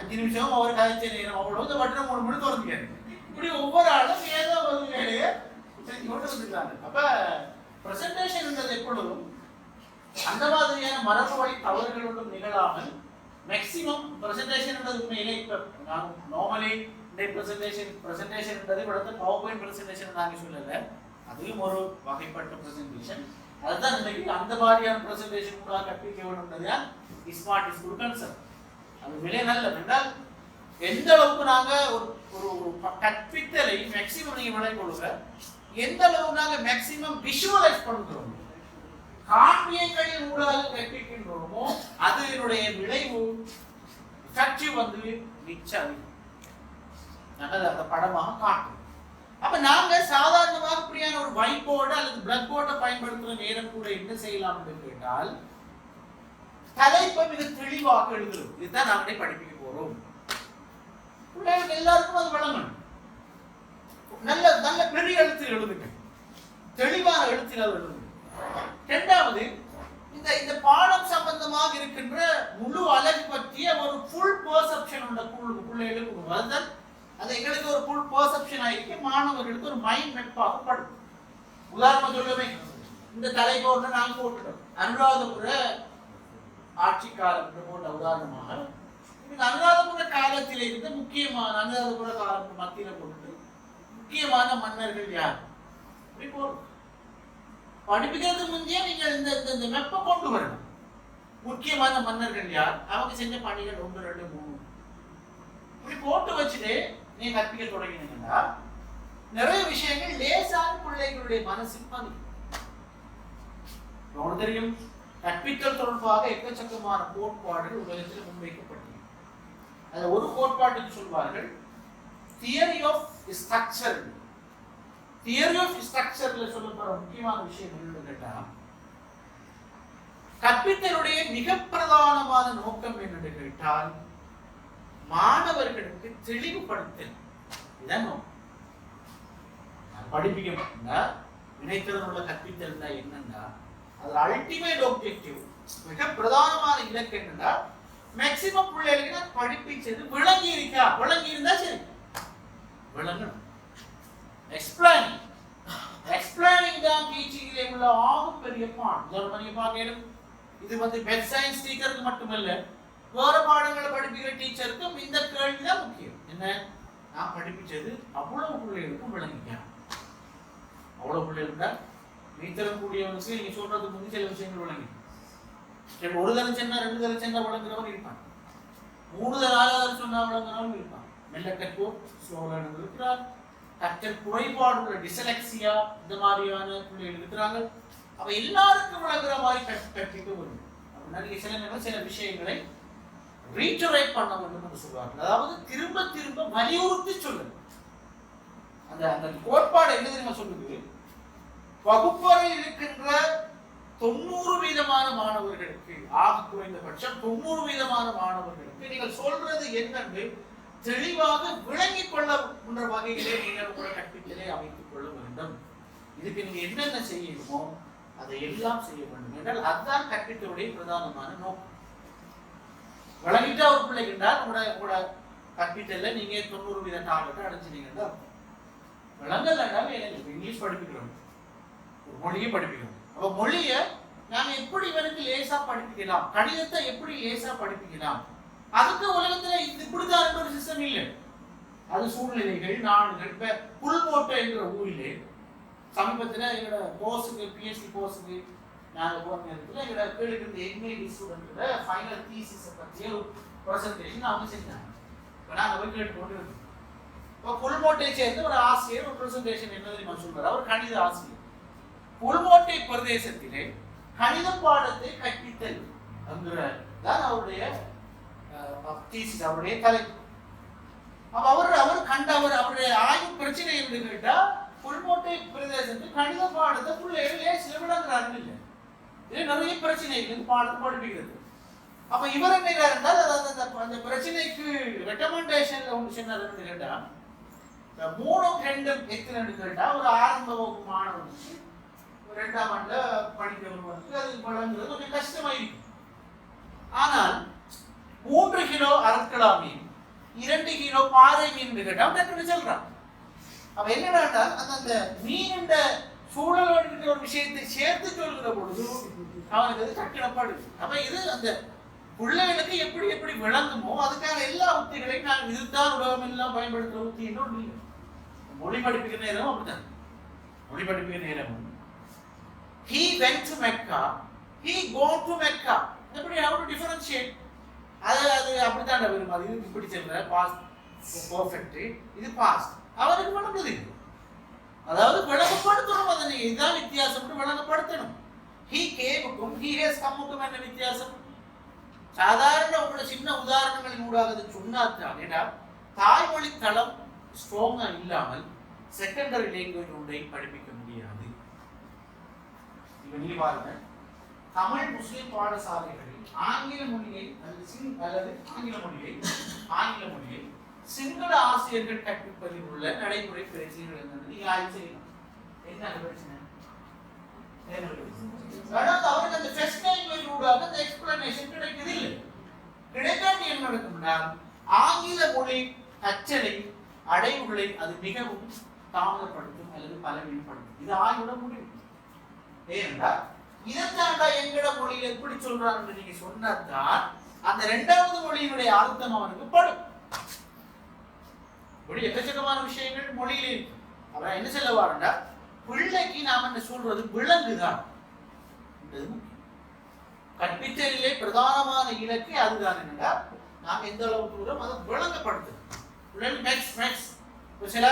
5 நிமிஷம் அவர் கதைச்ச நேரம் அவ்வளவு இந்த பட்டனை மூடி திறந்துக்காரு. இப்படி ஒவ்வொரு ஆளும் ஏதோ ஒரு வேலையை செஞ்சு கொண்டு வந்துருக்காங்க. அப்ப பிரசன்டேஷன் எப்பொழுதும் அந்த மாதிரியான மரபு வழி தவறுகளோடும் நிகழாமல் மேக்சிமம் பிரசன்டேஷன் உண்மையிலே இப்ப நான் நார்மலி இந்த பிரசன்டேஷன் பவர் பாயிண்ட் பிரசன்டேஷன் நாங்க சொல்லல, அதுவும் ஒரு வகைப்பட்ட பிரசன்டேஷன். அதுதான் இன்னைக்கு அந்த மாதிரியான பிரசன்டேஷன் கூட கற்பிக்க வேண்டும்ன்றதுதான் ஸ்மார்ட் ஸ்கூல் கான்செப்ட். அது விலை நல்ல என்றால் எந்த அளவுக்கு நாங்க ஒரு கற்பித்தலை மேக்சிமம் நீங்க விளை கொள்ளுங்க, எந்த அளவுக்கு நாங்க மேக்சிமம் விஷுவலைஸ் பண்ணுறோம், காண்பியங்களின் ஊடாக கற்பிக்கின்றோமோ அதனுடைய விளைவு எஃபெக்டிவ் வந்து மிச்சம் நாங்கள் அந்த படமாக காட்டும். அப்ப நாங்க சாதாரணமாக இப்படியான ஒரு ஒயிட் போர்டு அல்லது பிளாக் போர்டை பயன்படுத்துற நேரம் கூட என்ன செய்யலாம் என்று கேட்டால், தலைப்பை மிக தெளிவாக எழுதுறோம். இதுதான் நாங்களே படிப்பிக்க போறோம். பிள்ளைகளுக்கு எல்லாருக்கும் அது வழங்கணும். நல்ல நல்ல பெரிய எழுத்தில் எழுதுங்க, தெளிவான எழுத்தில் எழுதுங்க. இரண்டாவது, இந்த பாடம் சம்பந்தமாக இருக்கின்ற முழு அழகு பற்றிய ஒரு ஃபுல் பெர்செப்ஷன் உள்ள பிள்ளைகளுக்கு அதுதான் அது எங்களுக்கு ஒரு ஃபுல் பெர்செப்ஷன் ஆகிருக்கு, மாணவர்களுக்கு ஒரு மைண்ட் மேப்பாக படும். உதாரணம் சொல்லுவேன், இந்த தலைப்போட நாங்கள் போட்டுட்டோம் அனுராதபுர ஆட்சி காலம் போட்ட உதாரணமாக. இந்த அனுராதபுர காலத்தில் இருந்த முக்கியமான அனுராதபுர காலத்து மத்தியில போட்டு முக்கியமான மன்னர்கள் யார் இப்படி போடும். படிப்புக்கிறதுக்கு முந்தைய நீங்கள் இந்த மெப்பை கொண்டு வரணும். முக்கியமான மன்னர்கள் யார், அவங்க செஞ்ச பணிகள் 1 2 3 இப்படி போட்டு வச்சுட்டு நீ கற்பிக்க தொடங்கினீங்கன்னா நிறைய விஷயங்கள் லேசான பிள்ளைகளுடைய மனசில் பதியும். உங்களுக்கு தெரியும், கற்பித்தல் தொடர்பாக எக்கச்சக்கமான கோட்பாடுகள் உலகத்தில் முன்வைக்கப்பட்டது. அது ஒரு கோட்பாட்டுக்கு சொல்வார்கள் theory of structure. Theory of ஸ்ட்ரக்சர்ல சொல்லப்படுற முக்கியமான விஷயம் என்னன்னு கேட்டா, கற்பித்தலுடைய மிக பிரதானமான நோக்கம் என்னன்னு கேட்டால் மாணவர்களுக்கு தெளிவுபடுத்தல். இதான் படிப்பிக்க நினைத்திறன் உள்ள கற்பித்தல் என்னன்னா, அது அல்டிமேட் ஆப்ஜெக்டிவ், மிக பிரதானமான இலக்கு என்னன்னா மேக்ஸிமம் பிள்ளைகளுக்கு நான் படிப்பிச்சது விளங்கி இருக்கா, விளங்கி இருந்தா சரி, விளங்கணும். எக்ஸ்பிளைனிங் தான் டீச்சிங்ல உள்ள ஆகும் பெரிய பாடம். நீங்க பார்க்கணும், இது வந்து பெட் சயின்ஸ் டீச்சருக்கு மட்டுமல்ல, வேற பாடங்களை படிப்பிக்கிற டீச்சருக்கும் இந்த கேள்வி தான் முக்கியம். என்ன, நான் படிப்பிச்சது அவ்வளவு பிள்ளைகளுக்கும் விளங்கிக்கணும். அவ்வளவு பிள்ளைகளுக்கு நீத்தரம் கூடியவனுக்கு நீங்க சொல்றதுக்கு முந்தைய சில விஷயங்கள் விளங்கி, ஒரு தரம் சொன்னா 2 தரம் சொன்னா விளங்குறவன் இருப்பான், 3 தரம் 4 தரம் சொன்னா விளங்குறவன் இருப்பான். மெல்ல கற்போர் ஸ்லோலன் இருக்கிறார், கற்றல் குறைபாடு உள்ள டிசலெக்சியா இந்த மாதிரியான பிள்ளைகள் இருக்கிறாங்க. அப்ப எல்லாருக்கும் விளங்குற மாதிரி கற்பிக்க வரும். அப்படின்னா சில நேரம் சில விஷயங்களை ரீட்டரேட் பண்ண வேண்டும் என்று சொல்வார்கள். அதாவது திரும்ப திரும்ப வலியுறுத்தி சொல்லுங்க. அந்த அந்த கோட்பாடு என்ன தெரியுமா சொல்லுது, வகுப்பறையில் இருக்கின்ற 90% மாணவர்களுக்கு, ஆக குறைந்தபட்சம் 90% மாணவர்களுக்கு நீங்கள் சொல்றது என்னன்னு தெளிவாக விளங்கிக் கொள்ள வகையிலே நீங்கள் கூட கற்பித்தலை அமைத்துக் கொள்ள வேண்டும். இதுக்கு நீங்க என்னென்ன செய்யணுமோ அதை எல்லாம் செய்ய வேண்டும் என்றால் அதுதான் கற்பித்தலுடைய பிரதானமான நோக்கம். விளங்கிட்டா ஒரு பிள்ளைக்கு என்றால் உங்களோட கற்பித்தல நீங்க 90% டார்கெட் அடைஞ்சிட்டீங்கன்னா, விளங்கலாம். இங்கிலீஷ் படிப்பிக்கிறோம், ஒரு மொழியை படிப்பிக்கிறோம். அப்ப மொழியை நாம எப்படி இவனுக்கு லேசா படிப்பிக்கலாம், கணிதத்தை எப்படி லேசா படிப்பிக்கலாம், அதுக்கு உலகத்துல இப்படிதான் ஒரு சிஸ்டம் இல்லை. அது சூழ்நிலைகள், நாடுகள். இப்ப புல்மோட்டை என்கிற ஊரிலே சமீபத்துல எங்களோட கோர்ஸுக்கு, பிஹெச்டி கோர்ஸுக்கு நாங்கள் போன நேரத்தில் எங்களோட கேளுக்கு எம்ஏடி ஸ்டூடெண்ட்டோட ஃபைனல் தீசிஸை பற்றிய ஒரு ப்ரெசன்டேஷன் அவங்க செஞ்சாங்க. இப்போ நாங்கள் போய் கேட்டு கொண்டு இருக்கோம். இப்போ புல்மோட்டை சேர்ந்து ஒரு ஆசிரியர் ஒரு ப்ரெசன்டேஷன் என்ன தெரியுமா சொல்றாரு, அவர் கணித ஆசிரியர். புல்மோட்டை பிரதேசத்திலே கணித பாடத்தை கற்பித்தல் தான் அவருடைய தீசிஸ், அவருடைய தலைப்பு. அப்ப அவர் கண்ட அவருடைய ஆய்வு பிரச்சனை என்று கேட்டா, புல்மோட்டை பிரதேசத்தில் கணித பாடத்தை பிள்ளைகள் லேசில விளங்குறாங்க இல்லை, இது நிறைய பிரச்சனைகள் பாடத்தை படிப்பிக்கிறது. அப்ப இவர் என்ன இருந்தால் அந்த பிரச்சனைக்கு ரெக்கமெண்டேஷன்ல ஒன்று சொன்னார் கேட்டா, 3-2 எத்தனை கேட்டா, ஒரு ஆரம்ப வகுப்பு மாணவனுக்கு 2ஆம் ஆண்டுல படிக்கிறவங்களுக்கு அது வழங்குறது கொஞ்சம் கஷ்டமாயிருக்கும். ஆனால் 3 கிலோ அரக்கலா மீன், 2 கிலோ பாறை மீன் கேட்டா டக்குன்னு சொல்றான். அப்ப என்னடா அந்த மீன் சூழலோடு இருக்கிற ஒரு விஷயத்தை சேர்த்து சொல்கிற பொழுது அவனுக்கு அது டக்குனப்படுது. அப்ப இது அந்த பிள்ளைகளுக்கு எப்படி எப்படி விளங்குமோ அதுக்கான எல்லா உத்திகளையும் நான் இதுதான் உலகம் எல்லாம் பயன்படுத்துற உத்தி இன்னொன்று இல்லை. மொழி படிப்பிக்கிற நேரம் அப்படித்தான். மொழி படிப்பிக்கிற நேரம் he went to Mecca, he gone to Mecca. எப்படி how to differentiate? அது அப்படித்தான் வரும். அது இப்படி சொல்ற past perfect, இது past. அவருக்கு விளங்குது. அதாவது விளங்கப்படுத்தணும், அதை நீங்க இதுதான் வித்தியாசம் விளங்கப்படுத்தணும். he came-க்கும் he has come-க்கும் என்ன வித்தியாசம்? சாதாரண உங்களோட சின்ன உதாரணங்களின் ஊடாக சொன்னாத்தான். ஏன்னா தாய்மொழி தளம் ஸ்ட்ராங்கா இல்லாமல் செகண்டரி லாங்குவேஜ் ஒன்றை படிப்பிக்க முடியாது. இப்ப நீங்க பாருங்க, தமிழ் முஸ்லிம் பாடசாலைகளில் ஆங்கில மொழியை அல்லது ஆங்கில மொழியை சிங்கள ஆசிரியர்கள் கற்பிப்பதில் உள்ள நடைமுறை பிரச்சனைகள் என்னன்னு நீங்க ஆய்வு செய்யணும். என்ன பிரச்சனை? அவருக்கு அந்த ஃபர்ஸ்ட் லாங்குவேஜ் ஊடாக அந்த எக்ஸ்பிளனேஷன் கிடைக்குது இல்லை. கிடைக்காட்டி என்ன நடக்கும்னா, ஆங்கில மொழி கற்றலை அடைவுகளை அது மிகவும் தாமதப்படுத்தும் அல்லது பலவீனப்படுத்தும். இது ஆய்வோட முடிவு. ஏனென்றால் இதற்காக எங்கட மொழியில் எப்படி சொல்றாங்க நீங்க சொன்னதான் அந்த 2வது மொழியினுடைய அர்த்தம் அவனுக்கு படும். எக்கச்சக்கமான விஷயங்கள் மொழியிலே இருக்கு. அப்புறம் என்ன சொல்ல வாரண்டா, பிள்ளைக்கு நாம என்ன சொல்றது விளங்குதான். கற்பித்தலிலே பிரதானமான இலக்கு அதுதான். என்னடா நாம் எந்த அளவுக்கு தூரம் அதை விளங்கப்படுத்தும். சில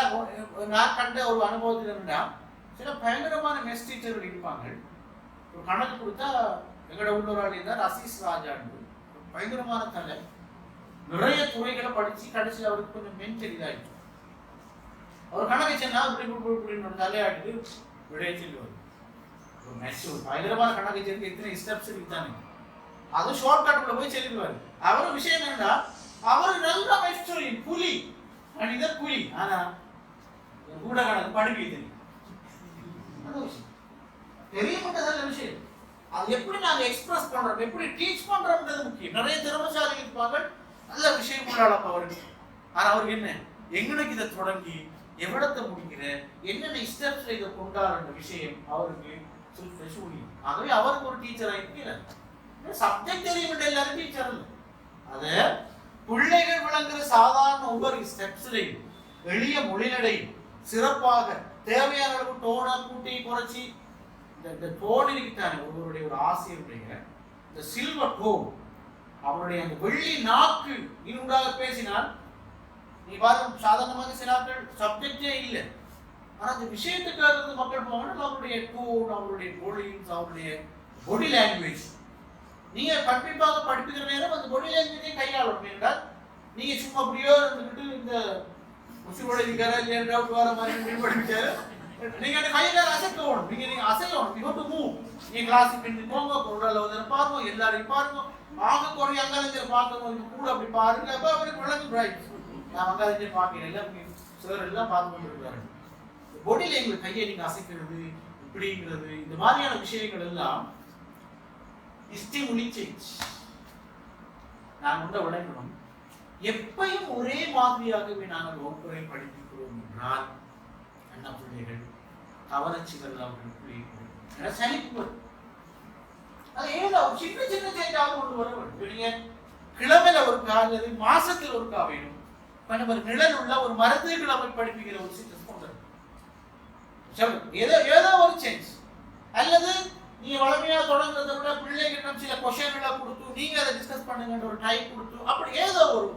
நான் கண்ட ஒரு அனுபவத்தில் என்னன்னா, சில பயங்கரமான மெஸ் டீச்சர்கள் இருப்பாங்க. ஒரு கணக்கு கொடுத்தா எங்களோட உள்ளூராளி இருந்தார் அசீஸ் ராஜான்னு, பயங்கரமான தலை, நிறைய துறைகளை படிச்சு கடைசி அவருக்கு கொஞ்சம் மென்டல் இதாயிடுச்சு. அவர் கணக்கு சொன்னா இப்படி தலையாடிட்டு விடைய சொல்லுவார். ஒரு மெஸ் ஒரு பயங்கரமான கணக்கு சேர்ந்து எத்தனை ஸ்டெப்ஸ் இருக்குதானே, அது ஷார்ட் கட்ல போய் சொல்லிடுவாரு. அவரு விஷயம் என்னன்னா, அவர் நல்ல மெஸ்டரின் புலி, மனித புலி, ஆனா கூட கணக்கு படிக்க தெரியும். தெரிய மாட்டேன் விஷயம். அது எப்படி நாங்க எக்ஸ்பிரஸ் பண்றோம், எப்படி டீச் பண்றோம்ன்றது முக்கியம். நிறைய திறமைசாலி இருப்பாங்க, நல்ல விஷயம் உள்ளாளப்ப அவருக்கு. ஆனா அவருக்கு என்ன, எங்களுக்கு இதை தொடங்கி எவ்வளத்தை முடிக்கிற, என்னென்ன ஸ்டெப்ஸ்ல இதை கொண்டாடுற விஷயம் அவருக்கு முடியும். ஆகவே அவருக்கு ஒரு டீச்சரா இருக்கிற சப்ஜெக்ட் தெரியும் எல்லாரும் டீச்சர் இல்லை. அது பிள்ளைகள் விளங்குற சாதாரண ஒவ்வொரு ஸ்டெப்ஸ்லையும் எளிய மொழிநடையும் சிறப்பாக தேவையான அளவு டோனை கூட்டி குறைச்சி இந்த டோன் இருக்கிட்டான ஒருவருடைய ஒரு ஆசிரியருடைய இந்த சில்வர் டோன், அவருடைய அந்த வெள்ளி நாக்கு இன்னுண்டாக பேசினால் நீ பாருங்க, சாதாரணமாக சில ஆட்கள் சப்ஜெக்டே இல்லை, ஆனா அந்த விஷயத்துக்காக மக்கள் போவாங்க. அவருடைய டோன், அவருடைய பொலின்ஸ், அவருடைய பாடி லாங்குவேஜ், நீங்க கண்டிப்பாக படிப்புகிற நேரம் அந்த பாடி லாங்குவேஜை கையாளணும். என்றால் நீங்க சும்மா அப்படியோ இருந்துக்கிட்டு இந்த முஸ்லிமோட இருக்கிற டவுட் வர மாதிரி படிச்சாரு, நீங்க கையில அசைக்கணும், நீங்க அசையணும், யூ ஹேவ் டு மூவ். நீங்க கிளாஸுக்கு பின்னாடி போங்க, பொருளாதார பாருங்க, எல்லாரையும் பாருங்க, ஆக குறைய அங்காளஞ்சர் பார்க்கணும், கூட அப்படி பாருங்க. அப்ப அவருக்கு விளங்கு பிரைட், நான் அங்காளஞ்சர் பார்க்கிறேன், எல்லாம் சார் எல்லாம் பார்த்து கொண்டு இருக்காரு. பாடி லாங்குவேஜ், கையை நீங்க அசைக்கிறது இப்படிங்கிறது, இந்த மாதிரியான விஷயங்கள் எல்லாம் ஸ்டிமுலி சேஞ்ச். நான் உண்ட விளங்கணும், எப்பையும் ஒரே மாதிரியாகவே நாங்கள் வகுப்பறை படிப்பிக்கிறோம் என்றால் அண்ணா பிள்ளைகள் கவனச்சிகள் அவர்களுக்கு சலிப்பு. அது ஏதோ சின்ன சின்ன சேஞ்சாக கொண்டு வர வேண்டும். நீங்க கிழமையில ஒருக்கா அல்லது மாசத்தில் ஒருக்கா வேணும், ஒரு நிழல் உள்ள ஒரு மருத்துவ கிழமை படிப்பிக்கிற ஒரு சிஸ்டம் கொண்டு ஏதோ ஏதோ ஒரு சேஞ்ச். அல்லது நீங்க வளமையா தொடங்குறத விட பிள்ளைகிட்ட சில கொஸ்டின்களை கொடுத்து நீங்க அதை டிஸ்கஸ் பண்ணுங்கன்ற ஒரு டைப் கொடுத்து அப்படி ஏதோ ஒரு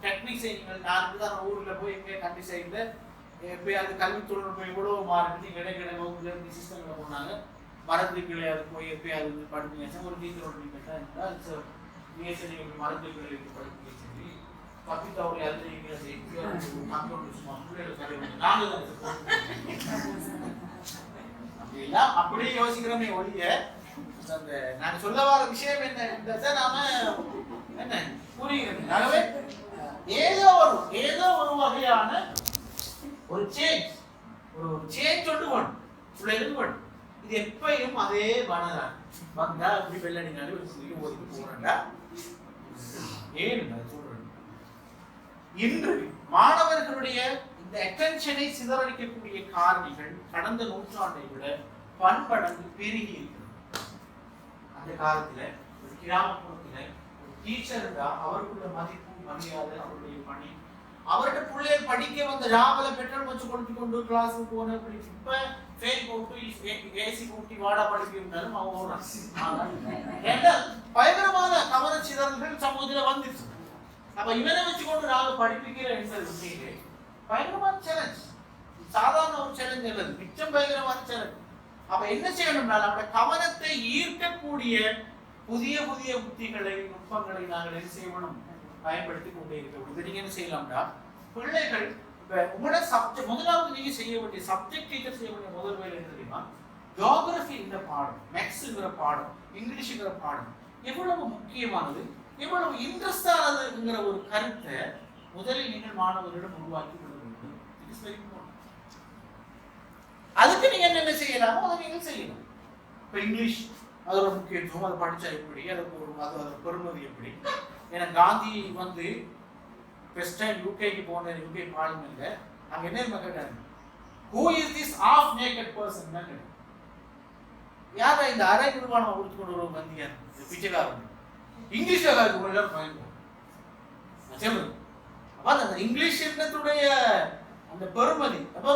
டெக்னிக்ஸை நீங்கள், நான் தான் ஊர்ல போய் எங்கே கண்டி சைடில் போய் அது கல்வி தொழில்நுட்பம் எவ்வளவு மாறுது, கிடைக்கிற வகுப்புல சிஸ்டம்ல போனாங்க, மருந்துகளை அது போய் எப்பயாவது படிப்பீங்க, ஒரு டீச்சரோட நீங்கள் கேட்டால் மருந்துகளை படிப்பீங்க சொல்லி பத்திரிக்காவுடைய அதில் நாங்கள் அப்படிலாம் அப்படியே யோசிக்கிறோமே ஒழிய அந்த நான் சொல்ல வர விஷயம் என்ன நாம என்ன புரியுது. ஆகவே ஏதோ ஒரு வகையான ஒரு சேஞ்ச், ஒரு சேஞ்ச் ஒன்று வேணும், வேணும். இது எப்பயும் அதே பணதான் வந்தா அப்படி வெள்ளடினாலும் ஒதுக்கி போறா. ஏன் சொல்றேன், இன்று மாணவர்களுடைய இந்த அட்டென்ஷனை சிதறடிக்கக்கூடிய காரணிகள் கடந்த நூற்றாண்டை விட பன்மடங்கு பெருகி இருக்கிறது. அந்த காலத்துல ஒரு கிராமப்புறத்துல ஒரு டீச்சர் இருந்தா அவருக்குள்ள மதிப்பு மரியாதை, அவருடைய பணி, அவர்கிட்ட பிள்ளைகள் படிக்க வந்த ராவல பெட்ரோல் வச்சு கொடுத்து கொண்டு கிளாஸுக்கு போன இப்ப ஃபெயில் போட்டு ஏசி கூட்டி வாடா படிப்பிருந்தாலும் அவங்க பயங்கரமான கவன சிதறல்கள் சமூகத்துல வந்துச்சு. அப்ப இவனை வச்சுக்கொண்டு நாங்க படிப்பிக்கிற விஷயங்களே பயங்கரமான சேலஞ்ச், சாதாரண ஒரு சேலஞ்ச் அல்லது மிச்சம் பயங்கரமான சேலஞ்ச். அப்ப என்ன செய்யணும்னா நம்முடைய கவனத்தை ஈர்க்கக்கூடிய புதிய புதிய புத்திகளை நுட்பங்களை நாங்கள் என்ன செய்யணும், பயன்படுத்தி கொண்டே இருக்க. இது நீங்க என்ன செய்யலாம்னா பிள்ளைகள் உங்களோட சப்ஜெக்ட் முதலாவது நீங்க செய்ய வேண்டிய சப்ஜெக்ட் டீச்சர் செய்ய வேண்டிய முதல் வேலை என்ன தெரியுமா, ஜியோகிராஃபி இந்த பாடம், மேக்ஸ்ங்கிற பாடம், இங்கிலீஷ்ங்கிற பாடம் எவ்வளவு முக்கியமானது, எவ்வளவு இன்ட்ரெஸ்டானதுங்கிற ஒரு கருத்தை முதலில் நீங்கள் மாணவர்களிடம் உருவாக்கி விட வேண்டும். It is very important. அதுக்கு நீங்க என்ன செய்யலாமோ அதை நீங்கள் செய்யணும். இப்போ இங்கிலீஷ் அதோட முக்கியத்துவம், அதை படிச்சா எப்படி, அதோட பெருமதி எப்படி. ஏன்னா காந்தி வந்து ஃபர்ஸ்ட் டைம் யூகேக்கு போன யூகே பார்லிமெண்ட்ல அங்க என்ன கேட்டாங்க, who is this half naked person கேட்டாங்க. யாரா இந்த அரை நிர்வாணம் கொடுத்து கொண்டு வருவோம் வந்தியார் பிச்சைக்காரன் இங்கிலீஷ்ல எல்லாரும் பயன்படும். அப்ப அந்த இங்கிலீஷ் என்னத்துடைய அந்த பெருமதி, அப்ப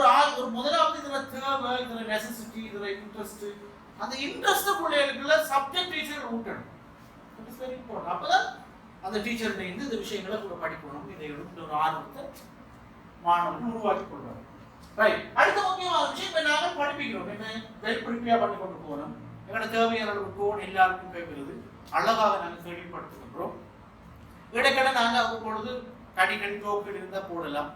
ஒரு முதலாவது இதுல தேவை, இதுல நெசசிட்டி, இதுல இன்ட்ரெஸ்ட், அந்த இன்ட்ரெஸ்ட் பிள்ளைகளுக்குள்ள சப்ஜெக்ட் டீச்சர் ஊட்டணும். It is very important. அப்பதான் அந்த டீச்சர் இந்த விஷயங்களை கூட படிக்கணும், இதை எடுத்து ஒரு ஆர்வத்தை மாணவர்கள் உருவாக்கி கொள்வாங்க. ரைட். அடுத்த முக்கியமான விஷயம், இப்ப நாங்கள் படிப்பிக்கிறோம், என்ன வெல் ப்ரிப்பேர் பண்ணி கொண்டு போகணும், எங்களோட தேவையான அளவு டோன் எல்லாருக்கும் கேட்கிறது, அழகாக நாங்கள் தெளிவுபடுத்துகின்றோம். இடைக்கடை நாங்கள் அவ்வப்பொழுது கடிக்கடி தோக்கடி இருந்தால் போடலாம்,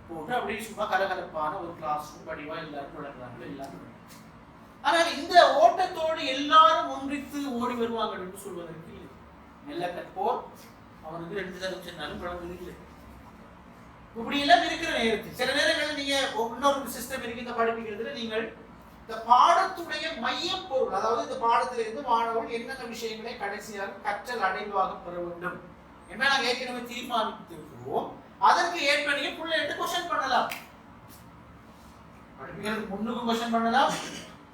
போட்டு அப்படியே சும்மா கலகலப்பான ஒரு கிளாஸ் ரூம் வடிவா எல்லாரும் விளக்குறாங்க எல்லாரும். ஆனால் இந்த ஓட்டத்தோடு எல்லாரும் ஒன்றித்து ஓடி வருவாங்க என்று சொல்வதற்கு மெல்ல கற்போர் அவனுக்கு 2 தடவை சொன்னாலும் குழந்தை இல்லை. இப்படி எல்லாம் இருக்கிற நேரத்தில் சில நேரங்களில் நீங்க இன்னொரு சிஸ்டம் இருக்கு இந்த படிப்பிக்கிறதுல நீங்கள் இந்த பாடத்துடைய மையப்பொருள், அதாவது இந்த பாடத்திலிருந்து மாணவர்கள் என்னென்ன விஷயங்களை கடைசியாக கற்றல் அடைவாக பெற வேண்டும் என்ன நாங்கள் ஏற்கனவே தீர்மானித்திருக்கிறோம். அதற்கு ஏற்ப நீங்க பிள்ளைகிட்ட கொஸ்டின் பண்ணலாம், படிப்புகளுக்கு முன்னுக்கும் கொஸ்டின் பண்ணலாம்,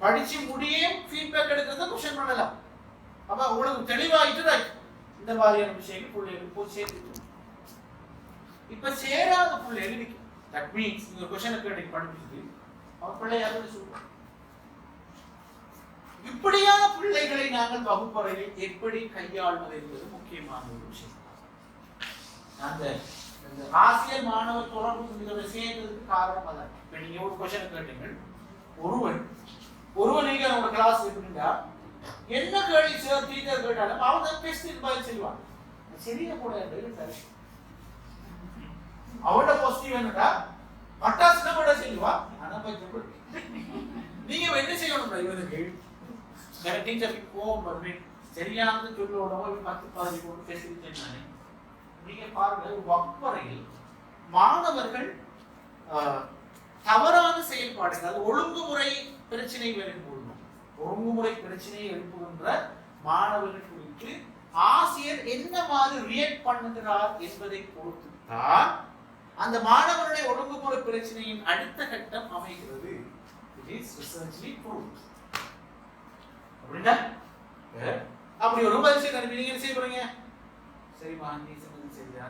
படிச்சு முடியும் ஃபீட்பேக் எடுக்கிறத கொஸ்டின் பண்ணலாம். அப்ப உங்களுக்கு தெளிவாயிட்டு இந்த மாதிரியான விஷயங்கள் பிள்ளைகளுக்கு போய் சேர்த்து. இப்ப சேராத பிள்ளைகள் தட் மீன்ஸ் நீங்க கொஸ்டின் கேட்டு படிச்சுட்டு அவன் பிள்ளை யாரும் சொல்லுவாங்க. இப்படியான பிள்ளைகளை நாங்கள் வகுப்பறையில் எப்படி கையாள்வது என்பது முக்கியமான ஒரு விஷயம். அந்த ஆசிரியர் மாணவர் தொடர்பு இந்த விஷயத்துக்கு காரணம் அதான். இப்ப நீங்க ஒரு கொஸ்டின் கேட்டீங்க, ஒருவன் நீங்க உங்க கிளாஸ் எப்படின்னா என்ன கேள்வி சார் டீச்சர் கேட்டாலும் அவன் தான் பெஸ்ட் பதில் சொல்லுவான். சரியா கூட அவனோட பாசிட்டிவ் என்னடா பட்டாசுல கூட சொல்லுவா. ஆனா நீங்க என்ன செய்யணும், இவனுக்கு டீச்சருக்கு கோவம் வருது, சரியானது சொல்லோட 10-15 கொண்டு பேசிட்டு நீங்க பாருங்க. வகுப்பறையில் மாணவர்கள் தவறான செயல்பாடுகள், அதாவது ஒழுங்குமுறை பிரச்சனை வரும்போது ஒழுங்குமுறை பிரச்சனையை எழுப்புகின்ற மாணவர்கள் குறித்து ஆசிரியர் என்ன மாதிரி ரியாக்ட் பண்ணுகிறார் என்பதை பொறுத்துத்தான் அந்த மாணவருடைய ஒழுங்குமுறை பிரச்சனையின் அடுத்த கட்டம் அமைகிறது. It is researchly proved. அப்படின்னா அப்படி ஒரு பரிசை அனுப்பி நீங்க என்ன செய்ய போறீங்க? சரிமா நீ சொன்னது சரியா,